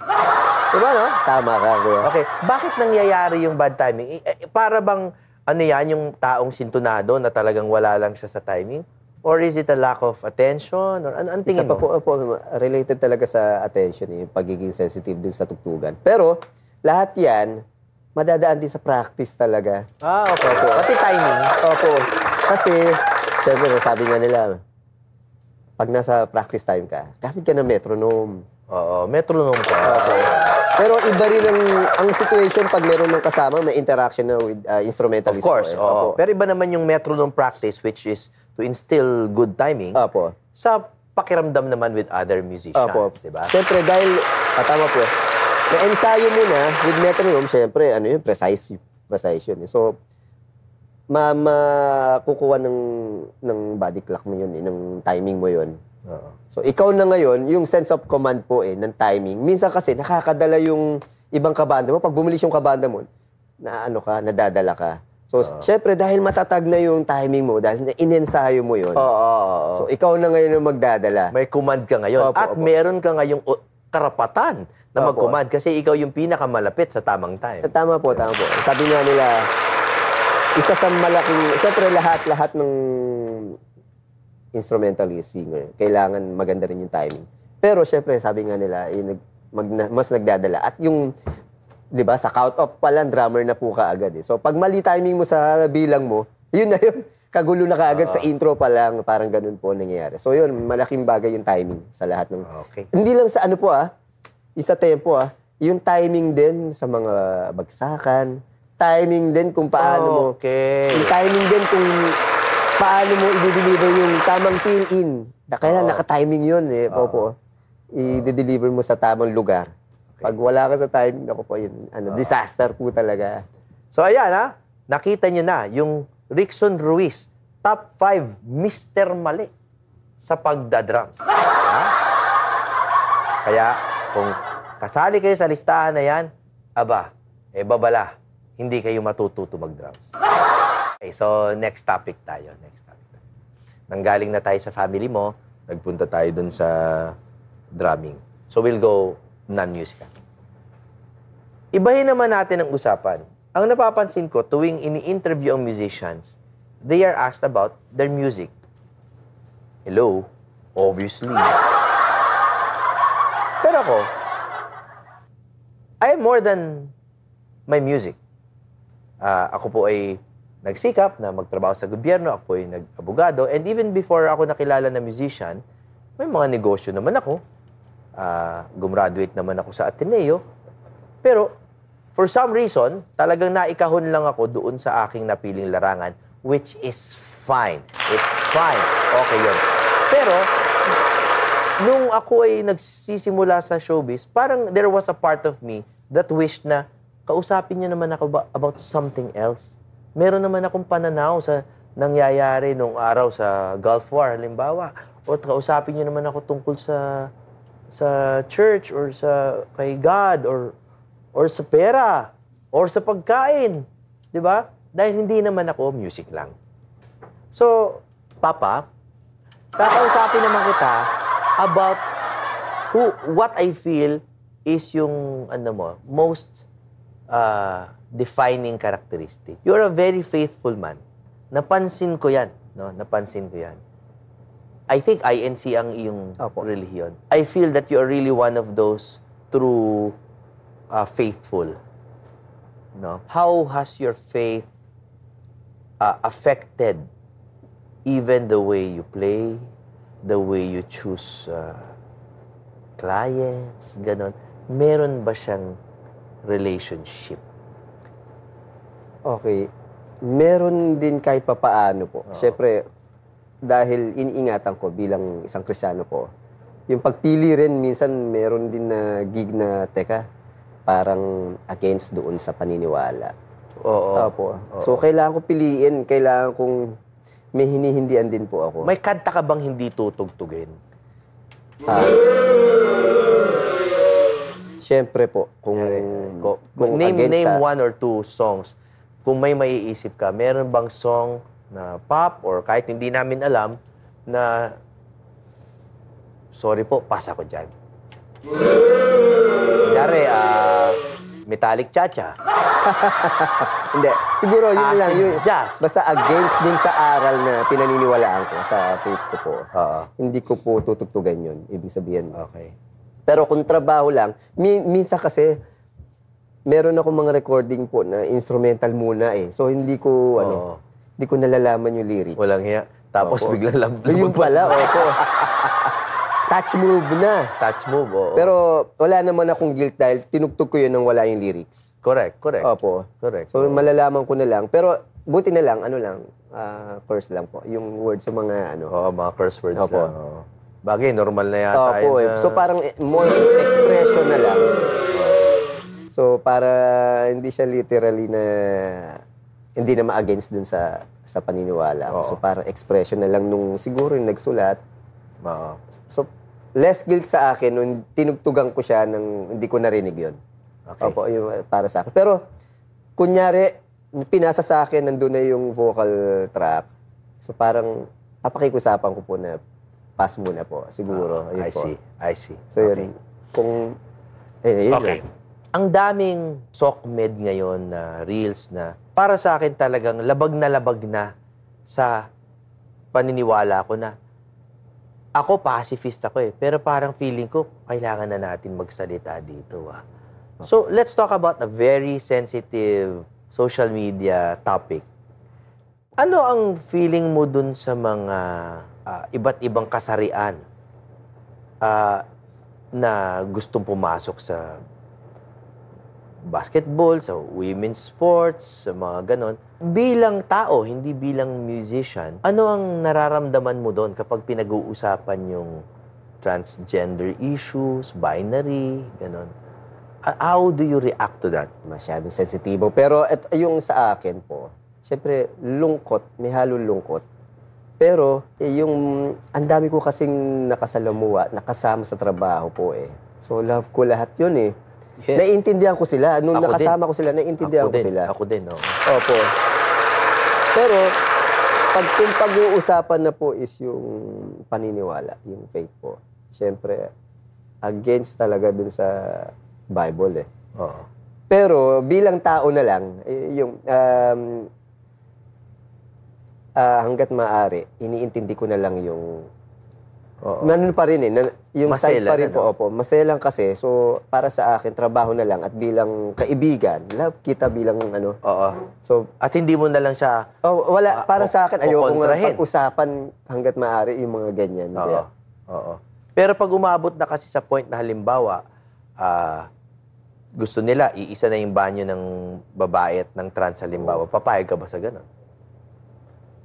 Diba, no? Tama ka, kuya. Okay. Bakit nangyayari yung bad timing? Para bang, ano yan, yung taong sintunado na talagang wala lang siya sa timing? Or is it a lack of attention? Or ano tingin Isa pa mo? po, related talaga sa attention, yung pagiging sensitive dun sa tugtugan. Pero, lahat yan, madadaan din sa practice talaga. Okay. Pati timing. Opo. Kasi, syempre, sabi nga nila, pag nasa practice time ka, gamit ka ng metronome. Oo, metronome ka. Opo. Pero iba rin ang situation pag meron ng kasama, may interaction na with instrumentalist. Of course, po, Opo. Pero iba naman yung metronome practice, which is to instill good timing. Opo. Sa pakiramdam naman with other musicians, Opo. diba? Siyempre, dahil, tama po, na-ensayo mo na with metronome, siyempre, precision. So, makukuha ng body clock mo yun, ng timing mo yun. So, ikaw na ngayon, yung sense of command po ng timing. Minsan kasi, nakakadala yung ibang kabanda mo. Pag bumilis yung kabanda mo, nadadala ka. So, syempre, dahil matatag na yung timing mo, dahil inensayo mo yun. So, ikaw na ngayon yung magdadala. May command ka ngayon. Opo, At opo. meron ka ngayong karapatan na Opo. mag-command kasi ikaw yung pinakamalapit sa tamang time. Tama po. Sabi nga nila, isa sa malaking, syempre lahat ng instrumentalist singer, kailangan maganda rin yung timing. Pero syempre, sabi nga nila, mas nagdadala. At yung, di ba, sa count-off pa lang, drummer na po kaagad eh. So, pag mali timing mo sa bilang mo, yun na yun. Kagulo na kaagad sa intro pa lang, parang ganun po nangyayari. So, yun, malaking bagay yung timing sa lahat ng... Okay. Hindi lang sa ano po isa tempo yung timing din sa mga bagsakan, timing din kung paano mo... Okay. Yung timing din kung paano mo i-deliver yung tamang fill-in. Kaya naka-timing yun eh, po. I-deliver mo sa tamang lugar. Pag wala ka sa timing, ako po yun, disaster po talaga. So ayan nakita nyo na yung Rickson Ruiz, top 5 Mr. Mali sa pagdadrums. Kaya kung kasali kayo sa listahan na yan, babala, hindi kayo matututo mag-drums. Okay, so next topic tayo. Nanggaling na tayo sa family mo, nagpunta tayo dun sa drumming. So we'll go non-musical. Ibahin naman natin ang usapan. Ang napapansin ko, tuwing ini-interview ang musicians, they are asked about their music. Hello? Obviously. Pero ako, I am more than my music. Ako po ay nagsikap na magtrabaho sa gobyerno, ako ay nag-abogado, and even before ako nakilala na musician, may mga negosyo naman ako. Gumraduate naman ako sa Ateneo. Pero, for some reason, talagang naikahon lang ako doon sa aking napiling larangan, which is fine. It's fine. Okay yun. Pero, nung ako ay nagsisimula sa showbiz, parang there was a part of me that wished na kausapin niyo naman ako about something else. Meron naman akong pananaw sa nangyayari nung araw sa Gulf War, halimbawa. O kausapin niyo naman ako tungkol sa church or sa kay God or sa pera or sa pagkain. 'Di ba? Dahil hindi naman ako music lang. So, Papa, kakausapin naman kita about what I feel is yung most defining characteristic. You're a very faithful man. Napansin ko 'yan, no? Napansin ko 'yan. I think INC ang iyong relihiyon. I feel that you are really one of those true faithful. No? How has your faith affected even the way you play, the way you choose clients, ganon? Meron ba siyang relationship? Okay. Meron din kahit papaano po. Siyempre, dahil iniingatan ko bilang isang Kristiyano po, yung pagpili rin, minsan meron din na gig na, parang against doon sa paniniwala. Oo. Opo. So, kailangan ko piliin. Kailangan kong may hinihindian din po ako. May kanta ka bang hindi tutugtugin? Siyempre po, kung name one or two songs. Kung may maiisip ka, meron bang song na pop or kahit hindi namin alam na sorry po, pasa ko dyan. Kunyari, Metallic Cha-Cha. Hindi. Siguro yun lang. Yun, jazz. Basta against din sa aral na pinaniniwalaan ko, sa faith ko po. Hindi ko po tutugtugan yun. Ibig sabihin. Okay. Pero kung trabaho lang, minsan kasi, meron ako mga recording po na instrumental muna eh. So hindi ko, hindi ko nalalaman yung lyrics. Walang hiya. Tapos biglang Yung pala, touch move na. Touch move, oo. Pero wala naman akong guilt dahil tinugtog ko yun nang wala yung lyrics. Correct. Opo. Correct. So malalaman ko na lang. Pero buti na lang, curse lang po. Yung words sa mga mga curse words Opo. lang. Bagay, normal na yata. Opo. So parang more expression na lang. So para hindi siya literally na hindi na ma-against dun sa paniniwala. So parang expression na lang nung siguro yung nagsulat. So less guilt sa akin nung tinugtugan ko siya nang hindi ko narinig yun. Okay. Opo, yung para sa akin. Pero, kunyari, pinasa sa akin, nandun na yung vocal track. So, parang, papakiusapan ko po na pass muna po, siguro. I see. So, yun. Kung, yun okay. lang. Ang daming SOCMED ngayon na reels na para sa akin talagang labag na sa paniniwala ko na ako pacifist ako eh. Pero parang feeling ko, kailangan na natin magsalita dito. So, let's talk about a very sensitive social media topic. Ano ang feeling mo dun sa mga iba't ibang kasarian na gustong pumasok sa basketball, sa women's sports, sa mga ganon? Bilang tao, hindi bilang musician, ano ang nararamdaman mo doon kapag pinag-uusapan yung transgender issues, binary, ganon? How do you react to that? Masyadong sensitibo. Pero yung sa akin po, siyempre, lungkot, may halong lungkot. Pero, yung, ang dami ko kasing nakasalamuha, nakasama sa trabaho po eh. So, love ko lahat yun eh. Yes. Naiintindihan ko sila. Nung nakasama ko sila, naiintindihan ko sila. Ako din, no? Opo. Pero, kung pag-uusapan na po is yung paniniwala, yung faith po, siyempre, against talaga dun sa Bible eh. Oo. Pero bilang tao na lang, yung hangga't maaari, iniintindi ko na lang yung nanon pa rin eh, yung side pa rin po, opo. Masaya lang kasi, so para sa akin, trabaho na lang at bilang kaibigan, love kita bilang ano. Oo. So, at hindi mo na lang siya wala, para sa akin, ayoko nga kontrahin. pag-usapan hangga't maaari yung mga ganyan. Oo. Oo. Pero pag umabot na kasi sa point na halimbawa, gusto nila, iisa na yung banyo ng babae at ng trans halimbawa, papayag ka ba sa ganun?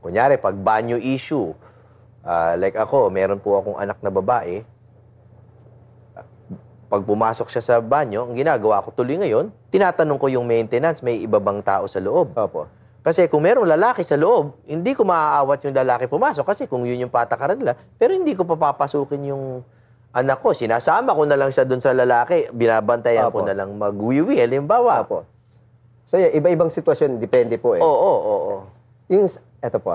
Kunyari, pag banyo issue, like ako, meron po akong anak na babae, pag pumasok siya sa banyo, ang ginagawa ko tuloy ngayon, tinatanong ko yung maintenance, may iba bang tao sa loob? Opo. Kasi kung merong lalaki sa loob, hindi ko maaawat yung lalaki pumasok kasi kung yun yung patakaran nila, pero hindi ko papapasukin yung anak ko, sinasama ko na lang siya dun sa lalaki, binabantayan ko na lang magwiwi, halimbawa. Opo. So, iba-ibang sitwasyon, depende po eh. Oo. Yung, eto po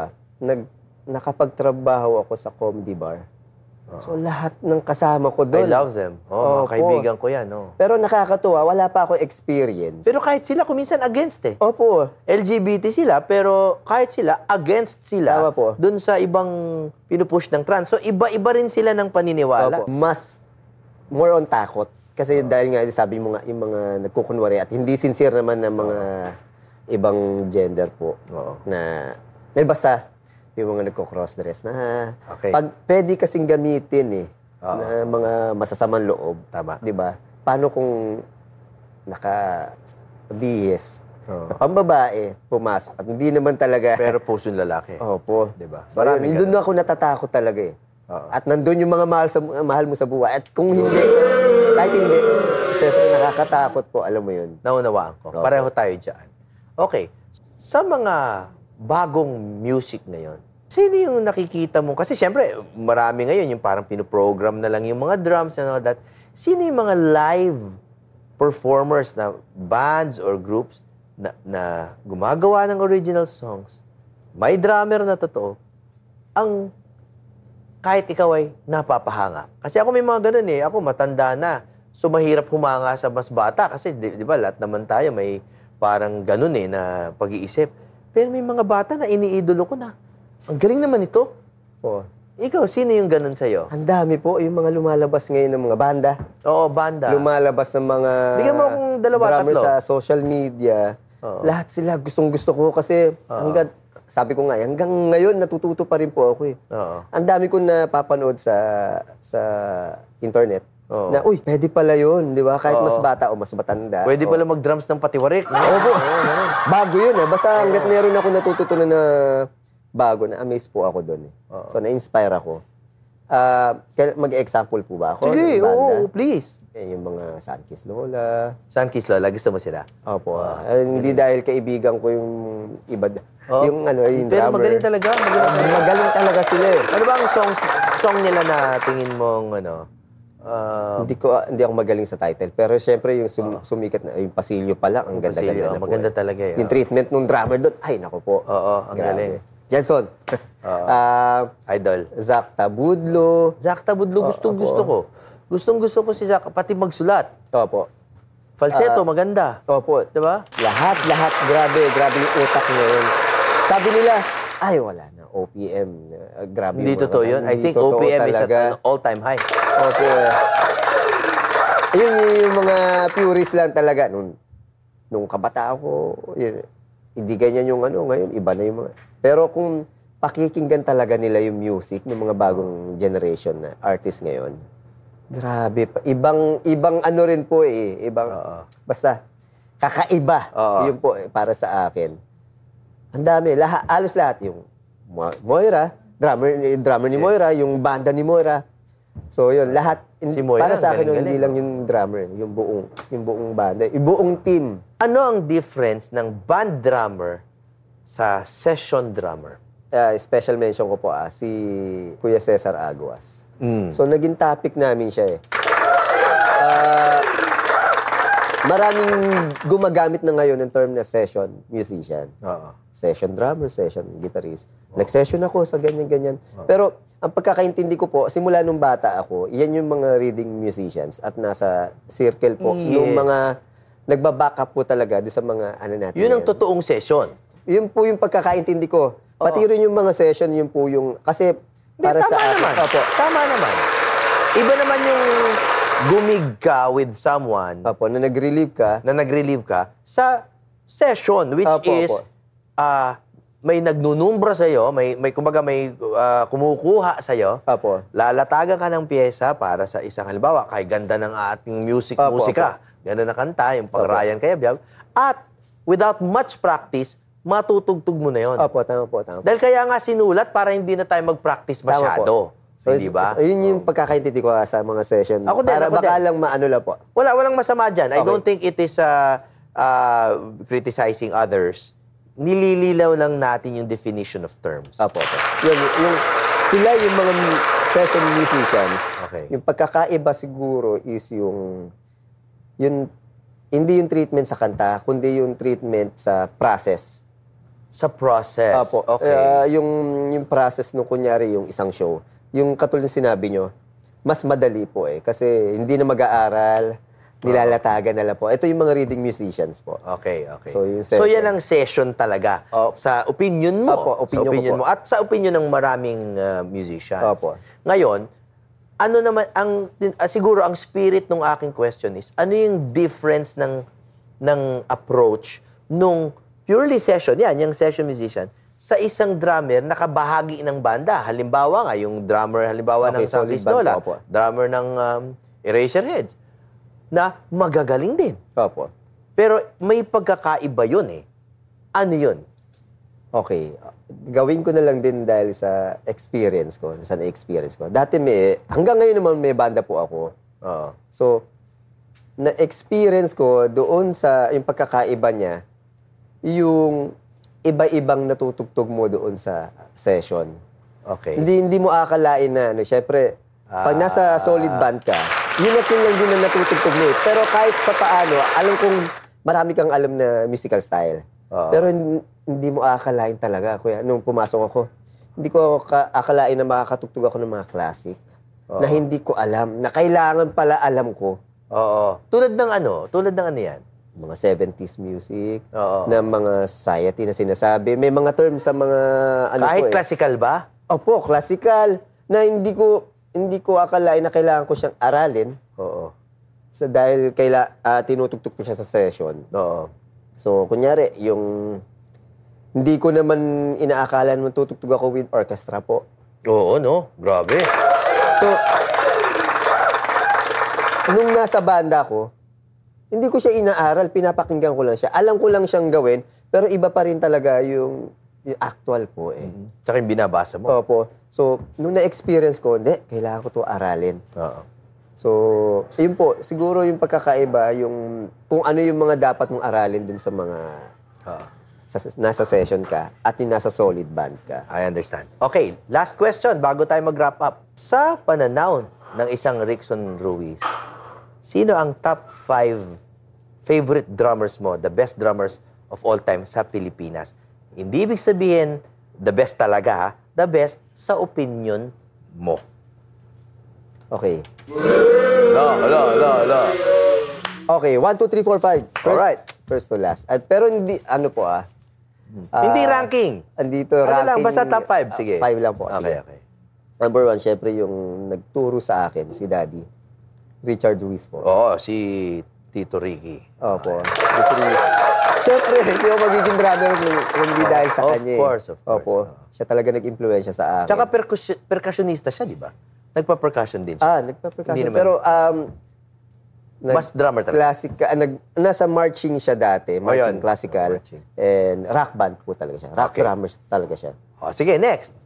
nakapagtrabaho ako sa Comedy Bar. So, lahat ng kasama ko doon. I love them. Mga kaibigan ko yan. Pero nakakatuwa, wala pa ako experience. Pero kahit sila, kuminsan against eh. Opo. LGBT sila, pero kahit sila, against sila Tama po. dun sa ibang pinupush ng trans. So, iba-iba rin sila ng paniniwala. Opo. Mas more on takot. Kasi dahil nga, sabi mo nga, yung mga nagkukunwari at hindi sincere naman ng mga ibang gender po. Na basta, yung mga nagko-cross-dress na pag pwede kasing gamitin na mga masasamang loob. Tama. Di ba? Paano kung naka-BS na pambabae pumasok at hindi naman talaga... Pero puso yung lalaki. Opo. Di ba? So, doon ako natatakot talaga eh. At nandun yung mga mahal mo sa buhay. At kung hindi, kahit hindi, syempre nakakatakot po, alam mo yun. Naunawaan ko. Opo. Pareho tayo dyan. Okay. Sa mga bagong music ngayon, sino yung nakikita mo? Kasi syempre, marami ngayon yung parang pinoprogram na lang yung mga drums and all that. Sino yung mga live performers na bands or groups na gumagawa ng original songs, may drummer na totoo, ang kahit ikaw ay napapahanga. Kasi ako may mga ganun eh. Ako matanda na. So mahirap humanga sa mas bata. Kasi di ba lahat naman tayo may parang ganun eh na pag-iisip. Pero may mga bata na iniidolo ko na. Ang galing naman ito. Ikaw, sino yung ganun sa'yo? Ang dami po, yung mga lumalabas ngayon ng mga banda. Oo, banda. Lumalabas ng mga bigyan mo akong dalawa, drummer tatlo. sa social media. Lahat sila gustong-gusto ko kasi sabi ko nga, hanggang ngayon natututo pa rin po ako eh. Ang dami ko napapanood sa internet. Na, uy, pwede pala yun, di ba? Kahit mas bata o mas matanda. Pwede pala mag-drums ng patiwarik. Opo. Bago yun eh. Basta hanggat meron ako natututunan na bago, na-amaze po ako doon eh. So, na-inspire ako. Mag-example po ba ako? Sige, oo, please. Yung mga Sunkiss Lola. Sunkiss Lola, gusto mo sila? Opo. Hindi dahil kaibigan ko yung iba. Yung yung pero drummer. magaling talaga. Magaling talaga sila eh. Ano ba ang song nila na tingin mong hindi ako magaling sa title. Pero syempre yung sumikat na, yung Pasilyo pa lang, ang ganda-ganda na po. Maganda talaga eh. Yung treatment ng drummer doon, ay nako po. Oo, ang galing. Jenson. Idol. Zach Tabudlo. Zach Tabudlo, gustong-gusto ko. Gustong-gusto ko si Zach, pati magsulat. Opo. Falsetto, maganda. Opo. Diba? Lahat, grabe yung utak niya yun. Sabi nila, ay wala na. OPM. Grabe Hindi yung mga totoo yun. I hindi think totoo OPM is talaga. at an all-time high. Opo. Yun yung mga purist lang talaga. Nung kabataan ko, yun, hindi ganyan yung ngayon, iba na yung mga... Pero kung pakikinggan talaga nila yung music ng mga bagong generation na artist ngayon, grabe. Ibang ano rin po eh. Basta, kakaiba. Yun po para sa akin. Ang dami. Halos lahat. Yung Moira, drummer ni Moira, yung banda ni Moira. So yun, lahat. Si Moira, para sa akin, galing-galing, hindi lang yung drummer, yung buong banda, yung buong team. Ano ang difference ng band drummer sa session drummer? Special mention ko po si Kuya Cesar Aguas. So naging topic namin siya eh. Maraming gumagamit na ngayon ng term na session musician. Session drummer, session guitarist. Nag-session ako sa ganyan-ganyan. Pero ang pagkakaintindi ko po, simula nung bata ako, yan yung mga reading musicians at nasa circle po. Yung mga nagbaback up po talaga doon sa mga ano natin. Yun ang totoong session. Yun po yung pagkakaintindi ko. Pati rin yung mga session, yun po yung... Kasi para sa akin... Naman. Tama naman. Iba naman yung gumig ka with someone na nag-relieve ka sa session, which is may nagnunumbra sa'yo, may kumbaga may kumukuha sa'yo, lalatagan ka ng pyesa para sa isang halimbawa, kay ganda ng ating musika, ganda na kanta, yung pang-Ryan Cayabyab, at without much practice, matutugtog mo na yun. Tama po. Dahil kaya nga sinulat para hindi na tayo mag-practice masyado. So, hindi ba? Yun yung pagkakaintindi ko sa mga session. Ako din, para baka lang maano lang po. Walang masama dyan. I don't think it is criticizing others. Nilililaw lang natin yung definition of terms. Sila yung mga session musicians. Okay. Yung pagkakaiba siguro is hindi yung treatment sa kanta, kundi yung treatment sa process. Sa process? Okay. Yung process nung kunyari yung isang show. Yung katulad ng sinabi nyo, mas madali po eh. Kasi hindi na mag-aaral, nilalatagan na lang po. Ito yung mga reading musicians po. Okay. So, so yan ang session talaga. Sa opinion mo. Opinion mo. At sa opinion ng maraming musicians. Ngayon, ano naman, siguro ang spirit ng aking question is, ano yung difference ng approach nung purely session, yung session musician, sa isang drummer na kabahagi ng banda. Halimbawa nga, yung drummer, ng Solid Dola, drummer ng Eraserheads, na magagaling din. Pero may pagkakaiba yun eh. Ano yun? Okay. Gawin ko na lang din dahil sa experience ko, Dati hanggang ngayon naman may banda po ako. So, na-experience ko doon sa yung pagkakaiba niya, yung iba-ibang natutugtog mo doon sa session. Okay. Hindi mo akalain na, syempre, pag nasa solid band ka, yun at yun lang din na natutugtog mo eh. Pero kahit papaano, alam kong marami kang alam na musical style. Pero hindi mo akalain talaga, kuya. Nung pumasok ako, hindi ko akalain na makakatugtog ako ng mga classic na hindi ko alam, na kailangan pala alam ko. Tulad ng ano yan? Mga 70s music, na mga society na sinasabi. May mga terms sa mga kahit classical ba? Opo, classical. Na hindi ko akalain na kailangan ko siyang aralin. Dahil tinutugtog ko siya sa session. So, kunyari, hindi ko naman inaakala na tutugtog ako with orchestra po. Grabe. So, nung nasa banda ko, hindi ko siya inaaral, pinapakinggan ko lang siya. Alam ko lang siyang gawin, pero iba pa rin talaga yung actual po eh. Tsaka yung binabasa mo. So, nung na-experience ko, kailangan ko to aralin. So, yun po, siguro yung pagkakaiba, kung ano yung mga dapat mong aralin dun sa mga nasa session ka at yung nasa solid band ka. I understand. Okay, last question bago tayo mag-wrap up. Sa pananaw ng isang Rickson Ruiz, sino ang top 5 favorite drummers mo, the best drummers of all time sa Pilipinas? Hindi ibig sabihin, the best talaga, the best sa opinion mo. Okay. No. Okay, 1, 2, 3, 4, 5. Alright. First to last. Pero hindi, Hindi ranking. Andito Ano ranking. lang, basta top 5. Sige. 5 lang po. Okay, Sige. okay. Number 1, syempre yung nagturo sa akin, si Daddy. Richard Ruiz po. Oo, si Tito Ricky. Opo. Richard Ruiz. Syempre, hindi ako magiging drummer kung hindi dahil sa Of kanya. course, of course. Opo. Siya talaga nag-impluensya sa akin. Tsaka percussionista siya, di ba? Nagpa-percussion din siya. Hindi Nagpa-percussion. naman. Pero, Mas drummer talaga. classic, nasa marching siya dati. Marching, yun. classical. Marching. And rock band po talaga siya. Rock Okay. drummer talaga siya. O, sige, next.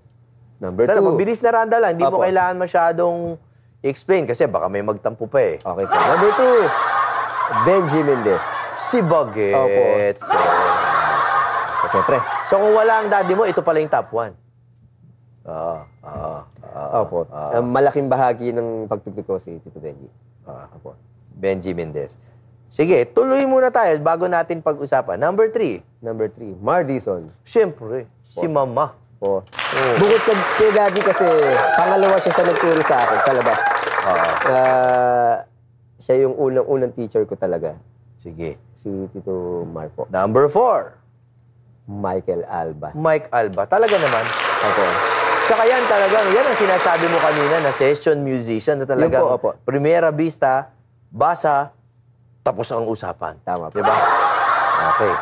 Number Dala, 2. mabilis na randa lang. Hindi mo Opo. kailangan masyadong i-explain kasi baka may magtampo pa eh. Okay po. Number 2, Benji Mendez. Si Bagets. Siyempre. So kung wala ang daddy mo, ito pala yung top 1. Opo. Malaking bahagi ng pagtugtog ko si Tito Benji. Opo. Benji Mendez. Sige, tuloy muna tayo bago natin pag-usapan. Number 3. Number 3, Mar Dizon. Siyempre, si Mama. Po. Bukod sa kay Daddy kasi, pangalawa siya sa nagturo sa akin sa labas. Siya yung unang teacher ko talaga. Sige. Si Tito Mar po. Number 4. Michael Alba. Mike Alba. Talaga naman. Opo. Tsaka yan talagang, yan ang sinasabi mo kanina na session musician na talagang Yun po, opo. primera vista, basa, tapos ang usapan. Tama po. Diba? Okay.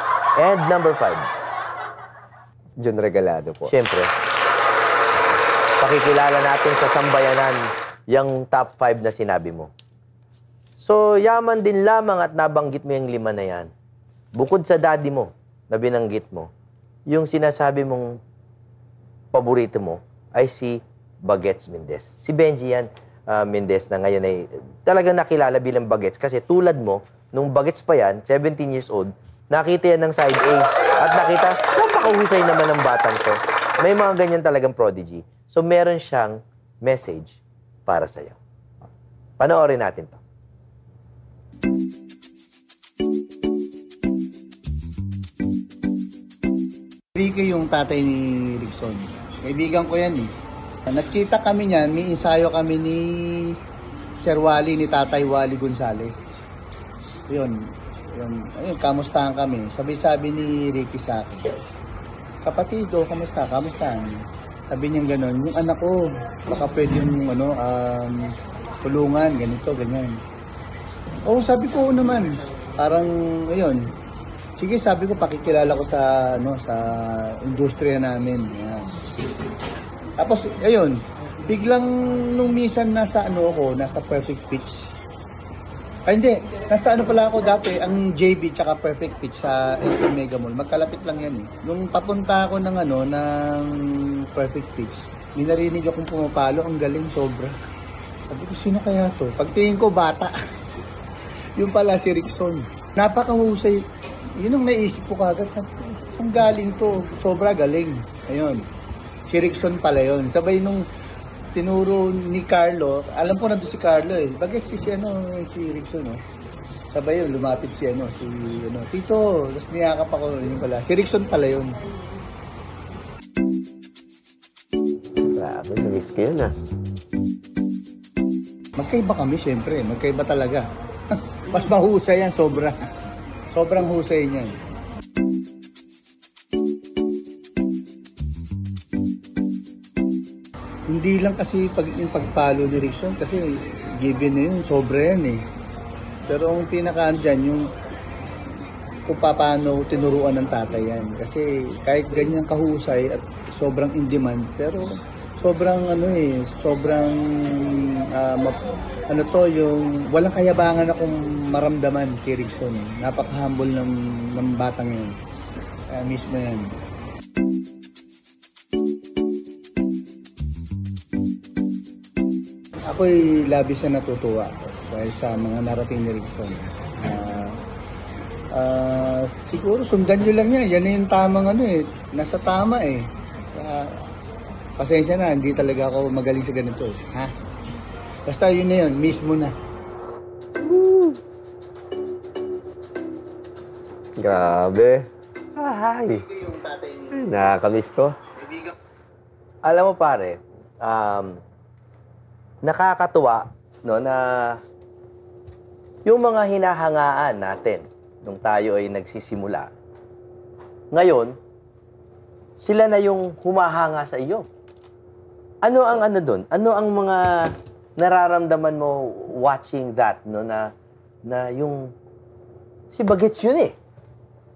And number 5. John Regalado po. Siyempre, pakikilala natin sa sambayanan yung top 5 na sinabi mo. So, yaman din lamang at nabanggit mo yung 5 na yan. Bukod sa daddy mo na binanggit mo, yung sinasabi mong paborito mo ay si Bagets Mendez. Si Benji yan, Mendez, na ngayon ay talagang nakilala bilang Bagets kasi tulad mo, nung Bagets pa yan, 17 years old, nakita yan ng side A at nakita, napakahusay naman ng batang to. May mga ganyan talagang prodigy. So, meron siyang message para sa'yo. Panoorin natin to. Ricky yung tatay ni Rickson. Kaibigan ko yan eh. Nagkita kami niyan, may ensayo kami ni Sir Wally, ni Tatay Wally Gonzales. Yun, ayun, kamustahan kami. Sabi ni Ricky sa akin, kapatido, kamusta? Sabi niya gano'n, yung anak ko, baka pwede yung tulungan, ganito, ganyan. Oo, sabi ko naman, parang, ayun, sige, sabi ko, pakikilala ko sa industriya namin. Yan. Tapos, ayun, biglang nung minsan nasa perfect pitch. Ay, hindi, nasa pala ako dati, ang JB tsaka perfect pitch sa SM Mega Mall. Magkalapit lang yan eh. Nung papunta ako ng perfect pitch, may narinig akong pumapalo, ang galing, sobra. Sabi ko, sino kaya to? Pagtingin ko, bata. Yung pala si Rickson. Napakahusay. Yun ang naisip ko kagad. Sabi ko, saan galing to? Sobra galing. Ayun. Si Rickson pala yun. Sabay nung tinuro ni Carlo, alam ko nandun si Carlo eh. Bagay si Rickson, oh. Sabay yun, lumapit Tito, tapos niyakap ako, yun pala. Si Rickson pala yun. Grabe, na-miss ko yun ah. Magkaiba kami, syempre. Magkaiba talaga. Mas mahusay yan, sobra. Sobrang husay niyan. Hindi lang kasi yung pagpalo ni Rickson kasi given na yun, sobra yan eh. Pero ang pinaka dyan, yung kung paano tinuruan ng tatay yan. Kasi kahit ganyan kahusay at sobrang in demand, pero sobrang yung walang kayabangan akong maramdaman kay Rickson. Napaka-humble ng batang yun. Mismo yan. Ako'y labis na natutuwa dahil sa mga narating ni Rickson. Siguro sundan nyo lang yan. Yan yung tamang nasa tama eh. Pasensya na, hindi talaga ako magaling sa ganito eh. Ha? Basta yun na yun, mismo na. Grabe. Ay. Nakakamiss to. Alam mo pare, nakakatuwa no, na yung mga hinahangaan natin nung tayo ay nagsisimula, ngayon, sila na yung humahanga sa iyo. Ano ang ano doon? Ano ang mga nararamdaman mo watching that, no? Na yung si Bagets yun eh.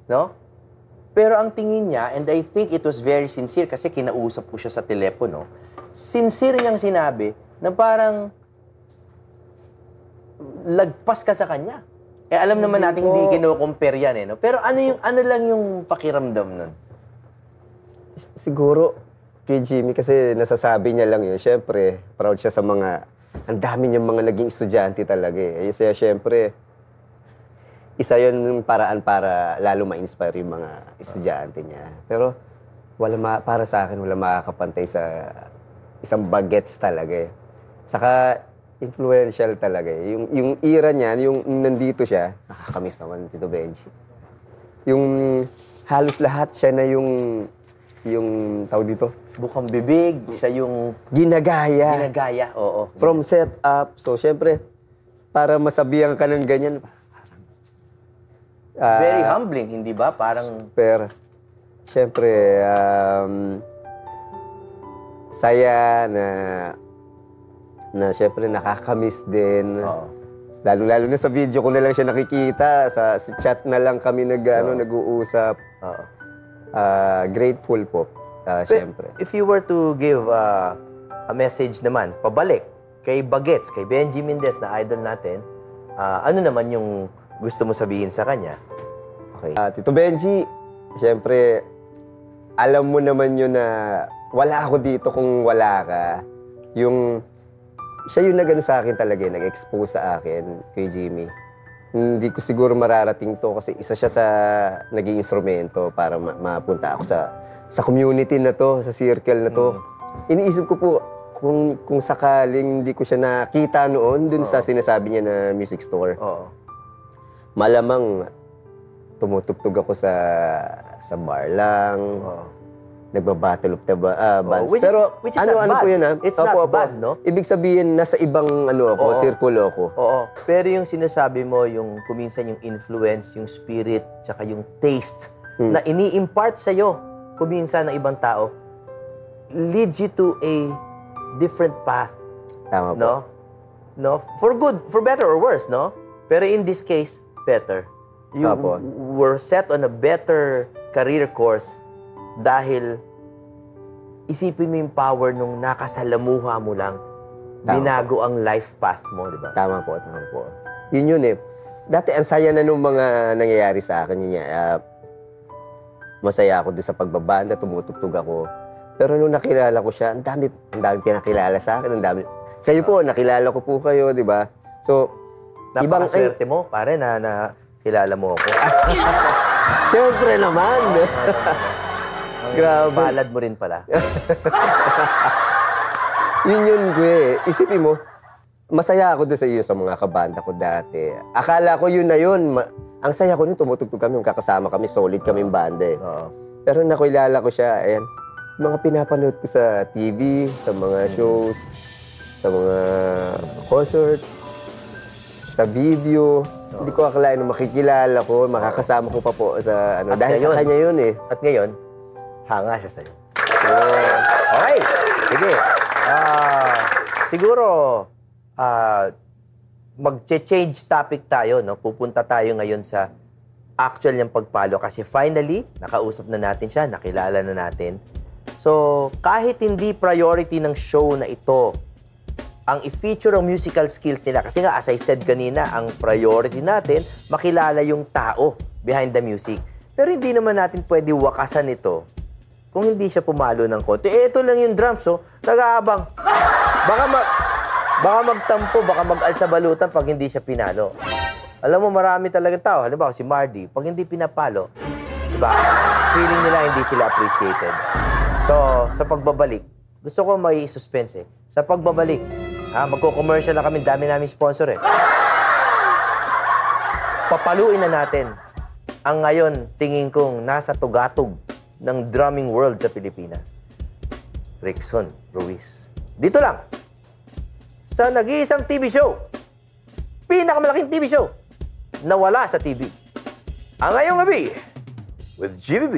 No? Pero ang tingin niya, and I think it was very sincere kasi kinausap ko siya sa telepono, sincere niyang sinabi na parang lagpas ka sa kanya. Eh, alam naman natin hindi kino-compare yan eh, no? Pero ano lang yung pakiramdam nun? Siguro, kay Jimmy, kasi nasasabi niya lang yun. Siyempre, proud siya sa mga, ang dami niyang mga naging estudyante talaga eh. Kaya siyempre, isa yun yung paraan para lalo ma-inspire yung mga estudyante niya. Pero, para sa akin, wala makakapantay sa isang Bagets talaga eh. Saka, influential talaga eh. Yung era niya, yung nandito siya, nakakamiss naman, Tito Benji. Yung halos lahat siya na yung tawag dito, Bukang bibig, siya yung ginagaya. ginagaya. Oo. From set up. So, syempre, para masabihan ka ng ganyan, Very humbling, hindi ba? Parang pero, syempre, saya na syempre nakakamiss din. Oo. Lalo-lalo na sa video ko na lang siya nakikita. Sa chat na lang kami nag-uusap. Oo. Grateful po, syempre. If you were to give a message naman, pabalik, kay Bagets, kay Benji Mendez na idol natin, ano naman yung gusto mo sabihin sa kanya? Okay. Tito Benji, syempre, alam mo naman yun na wala ako dito kung wala ka. Siya yung nag-ano sa akin talaga, nag-expose sa akin kay Jimmy. Hindi ko siguro mararating to kasi isa siya sa naging instrumento para mapunta ako sa community na to, sa circle na to. Iniisip ko po, kung sakaling hindi ko siya nakita noon dun sa sinasabi niya na music store, malamang tumutugtog ako sa bar lang, nagba-battle of the bands. Which is not bad. Po yun, ha? It's not bad, no? Ibig sabihin, nasa ibang sirkulo ako. Oo. Pero yung sinasabi mo, yung kuminsan yung influence, yung spirit, tsaka yung taste na ini-impart sa'yo, kuminsan ng ibang tao, leads you to a different path. Tama po. No? For good, for better or worse, no? Pero in this case, better. You were set on a better career course dahil isipin mo yung power nung nakasalamuha mo lang, binago ang life path mo, di ba? Tama po. Yun eh. Dati, ang saya na nung mga nangyayari sa akin. Masaya ako doon sa pagbabanda, tumutugtog ako. Pero nung nakilala ko siya, ang dami pinakilala sa akin. Kayo po, nakilala ko po kayo, di ba? So, napakaswerte mo, pare, na kilala mo ako. Siyempre naman. Grabe. Palad mo rin pala. Yun, Gwe. Isipin mo, masaya ako doon sa iyo sa mga kabanda ko dati. Akala ko yun na yun. Ang saya ko nun, tumutugtog kami, kakasama kami, solid kaming banda eh. Pero nakilala ko siya, ayan, mga pinapanood ko sa TV, sa mga shows, sa mga concerts, sa video. Hindi ko akalain na makikilala ko, makakasama ko pa po sa ano. Dahil sa kanya yun eh. At ngayon, hanga siya sa'yo. Okay, sige. Siguro, mag-change topic tayo, no? Pupunta tayo ngayon sa actual niyang pagpalo kasi finally, nakausap na natin siya, nakilala na natin. So, kahit hindi priority ng show na ito, ang i-feature ang musical skills nila. Kasi nga, as I said kanina, ang priority natin, makilala yung tao behind the music. Pero hindi naman natin pwede wakasan ito kung hindi siya pumalo ng konti. Ito lang yung drums, oh. Nag-aabang. Baka magtampo, baka mag-alsa balutan pag hindi siya pinalo. Alam mo, marami talagang tao. Halimbawa, si Mardy, pag hindi pinapalo, diba, feeling nila hindi sila appreciated. So, sa pagbabalik, gusto ko may suspense eh. Sa pagbabalik, magko-commercial na kami, dami namin sponsor eh. Papaluin na natin ang ngayon, tingin kong nasa tugatog ng drumming world sa Pilipinas. Rickson Ruiz. Dito lang, sa nag-iisang TV show, pinakamalaking TV show, na wala sa TV. Ang ngayong gabi, with Jimmy B.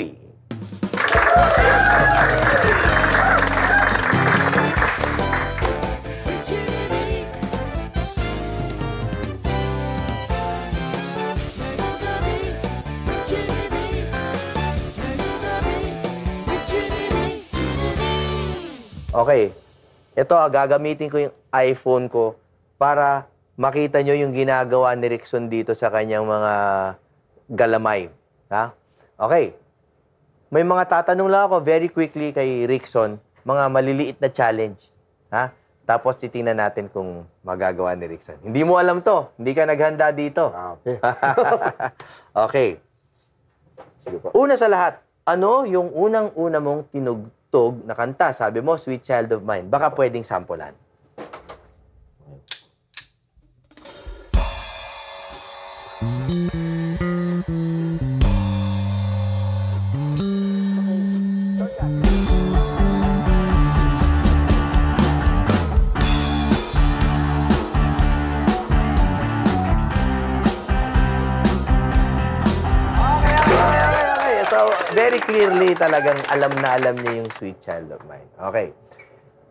Okay. Ito, gagamitin ko yung iPhone ko para makita nyo yung ginagawa ni Rickson dito sa kanyang mga galamay. Ha? Okay. May mga tatanong lang ako very quickly kay Rickson, mga maliliit na challenge. Ha? Tapos titingnan natin kung magagawa ni Rickson. Hindi mo alam to. Hindi ka naghanda dito. Okay. Okay. Sige po. Una sa lahat, ano yung unang-una mong tinugtog na kanta? Sabi mo, Sweet Child of Mine. Baka pwedeng sampulan. Okay. So, very clearly talagang alam na alam niya yung Sweet Child of Mine. Okay.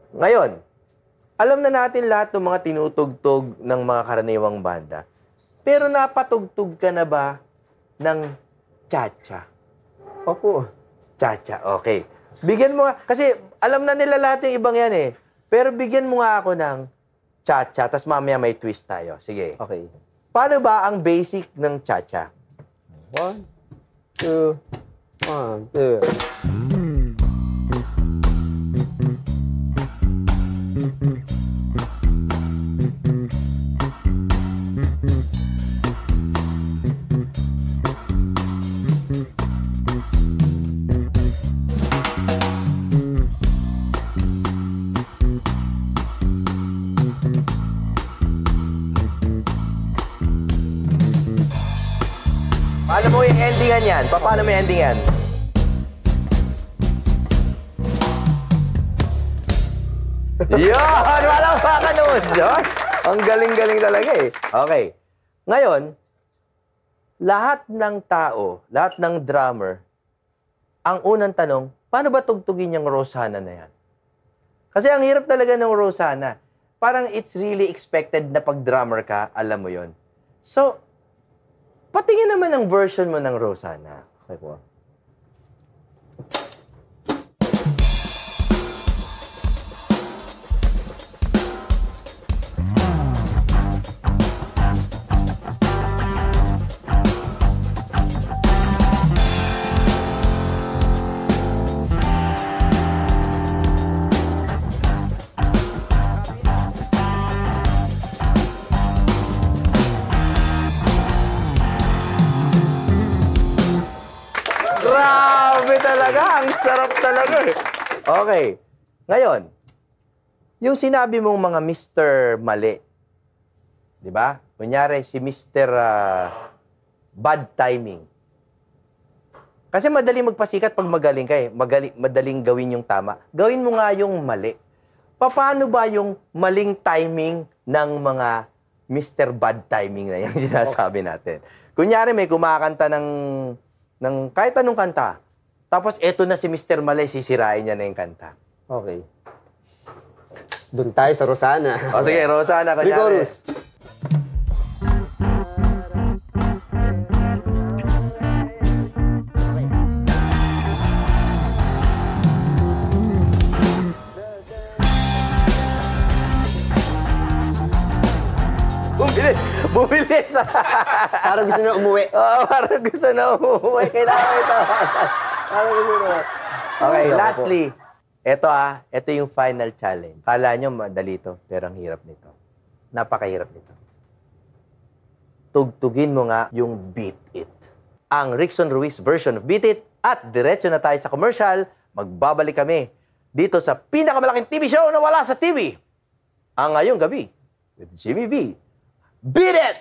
Ngayon, alam na natin lahat ng mga tinutugtog ng mga karaniwang banda. Pero napatugtog ka na ba ng cha-cha? Opo. Cha-cha, okay. Bigyan mo nga, kasi alam na nila lahat yung ibang yan eh. Pero bigyan mo nga ako ng cha-cha, tapos mamaya may twist tayo. Sige. Okay. Paano ba ang basic ng cha-cha? 1, 2, 1, 2. Paano mo yung endingan yan? Paano mo yung ending yan? Yun! Walang baka noon, Diyos! Ang galing-galing talaga eh. Okay. Ngayon, lahat ng tao, lahat ng drummer, ang unang tanong, paano ba tugtugin yung Rosanna na yan? Kasi ang hirap talaga ng Rosanna. Parang it's really expected na pag drummer ka, alam mo yon. So, patingin naman ang version mo ng Rosanna. Okay po. Grabe talaga. Ang sarap talaga eh. Okay. Ngayon, yung sinabi mong mga Mr. Mali, di ba? Kunyari, si Mr. Bad Timing. Kasi madaling magpasikat pag magaling ka eh. Madaling gawin yung tama. Gawin mo nga yung mali. Paano ba yung maling timing ng mga Mr. Bad Timing na yung sinasabi natin? Kunyari, may kumakanta ng kahit anong kanta. Tapos, eto na si Mr. Malay, sisirain niya na yung kanta. Okay. Doon tayo sa Rosanna. O sige, Rosanna, kunyari. Chorus. Bumilis. Parang gusto na umuwi. Oo, parang gusto na umuwi. Kailangan ito. Parang gusto na. Okay, lastly, ito yung final challenge. Kala nyo madali ito, pero ang hirap nito. Napakahirap nito. Tugtugin mo nga yung Beat It. Ang Rickson Ruiz version of Beat It. At diretso na tayo sa commercial. Magbabalik kami dito sa pinakamalaking TV show na wala sa TV. Ang ngayong gabi with Jimmy B. Beat It!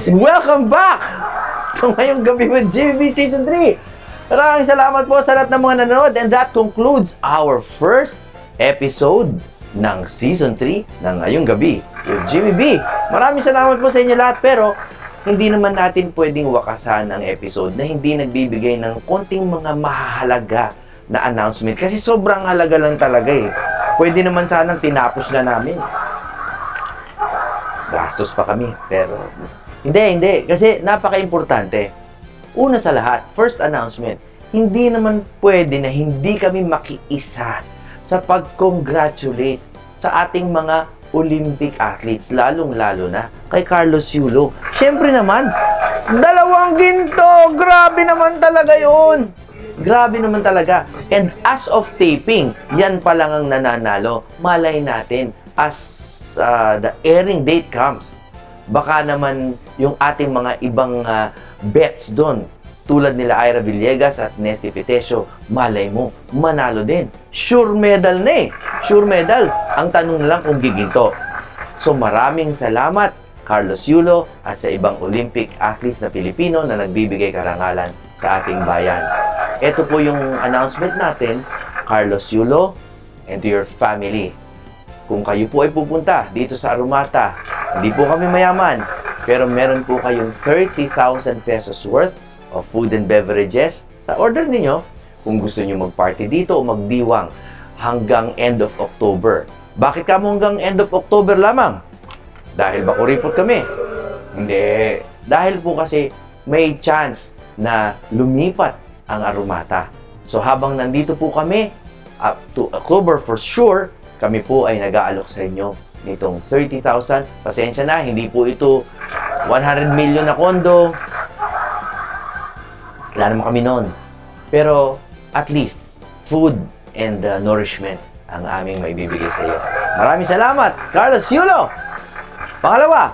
Welcome back to Ngayong Gabi with Jimmy B Season 3. Maraming salamat po sa lahat ng mga nanonood, and that concludes our first episode ng Season 3 ng Ngayong Gabi with Jimmy B. Maraming salamat po sa inyo lahat, pero hindi naman natin pwedeng wakasan ang episode na hindi nagbibigay ng konting mga mahalaga na announcement, kasi sobrang halaga lang talaga eh. Pwede naman sanang tinapos na namin. Gastos pa kami, pero hindi. Kasi napaka-importante. Una sa lahat, first announcement, hindi naman pwede na hindi kami makiisa sa pag-congratulate sa ating mga Olympic athletes, lalong-lalo na kay Carlos Yulo. Siyempre naman, 2 ginto! Grabe naman talaga yun! Grabe naman talaga. And as of taping, yan pa lang ang nananalo. Malay natin, as the airing date comes, baka naman yung ating mga ibang bets doon, tulad nila Ira Villegas at Nesty Petesio, malay mo, manalo din. Sure medal na eh. Sure medal. Ang tanong lang kung giginto. So maraming salamat, Carlos Yulo, at sa ibang Olympic athletes na Pilipino na nagbibigay karangalan sa ating bayan. Ito po yung announcement natin, Carlos Yulo, and to your family. Kung kayo po ay pupunta dito sa Aromata, hindi po kami mayaman, pero meron po kayong 30,000 pesos worth of food and beverages sa order ninyo kung gusto nyo mag-party dito o magdiwang hanggang end of October. Bakit kamo hanggang end of October lamang? Dahil ba kuripot kami? Hindi. Dahil po kasi may chance na lumipat ang Aromata. So habang nandito po kami, up to October for sure, kami po ay nag-aalok sa inyo nitong 30,000. Pasensya na, hindi po ito 100 million na kondo. Wala naman kami nun. Pero at least, food and nourishment ang aming maibibigay sa iyo. Maraming salamat, Carlos Yulo! Pangalawa,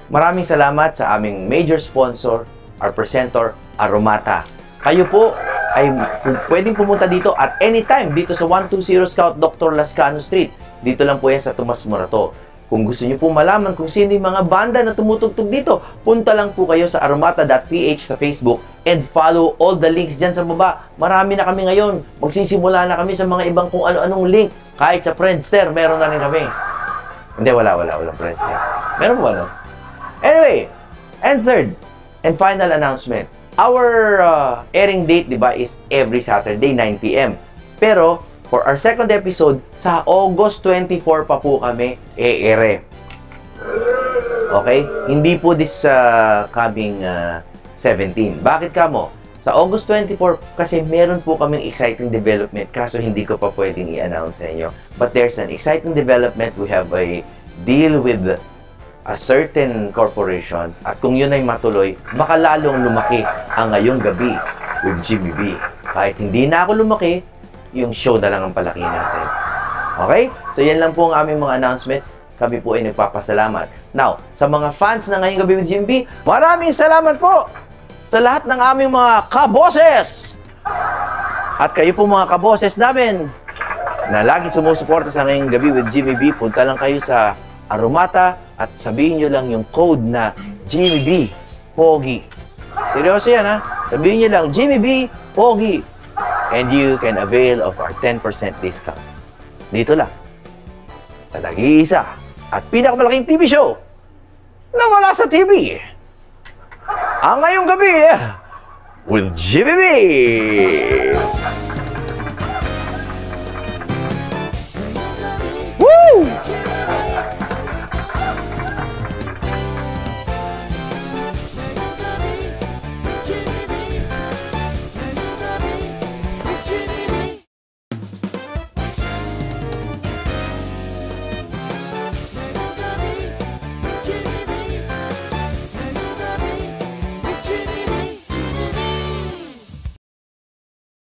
maraming salamat sa aming major sponsor, our presenter, Aromata. Kayo po ay pwedeng pumunta dito at anytime dito sa 120 Scout Dr. Lascano Street. Dito lang po yan sa Tomas Morato. Kung gusto niyo po malaman kung sino yung mga banda na tumutugtog dito, punta lang po kayo sa aromata.ph sa Facebook and follow all the links dyan sa baba. Marami na kami ngayon. Magsisimula na kami sa mga ibang kung ano-anong link. Kahit sa Friendster, meron na rin kami. Hindi, wala Friendster. Meron po ano? Anyway, and third and final announcement. Our airing date, di ba, is every Saturday, 9 p.m. Pero, for our second episode, sa August 24 pa po kami e-air. Okay? Hindi po this coming 17. Bakit kamo? Sa August 24, kasi meron po kaming exciting development, kaso hindi ko pa pwedeng i-announce sa inyo. But there's an exciting development. We have a deal with a certain corporation, at kung yun ay matuloy, baka lalong lumaki ang Ngayong Gabi with Jimmy B. Kahit hindi na ako lumaki, yung show na lang ang palaki natin. Okay? So yan lang po ang aming mga announcements. Kami po ay nagpapasalamat. Now, sa mga fans na Ngayong Gabi with Jimmy B, maraming salamat po sa lahat ng aming mga kaboses! At kayo po mga kaboses namin na lagi sumusuporta sa Ngayong Gabi with Jimmy B, punta lang kayo sa Aromata at sabihin nyo lang yung code na Jimmy B Pogi. Seryoso yan ha? Sabihin nyo lang Jimmy B Pogi and you can avail of our 10% discount. Dito lang sa nag-iisa at pinakamalaking TV show na wala sa TV, ang Ngayong Gabi with Jimmy B.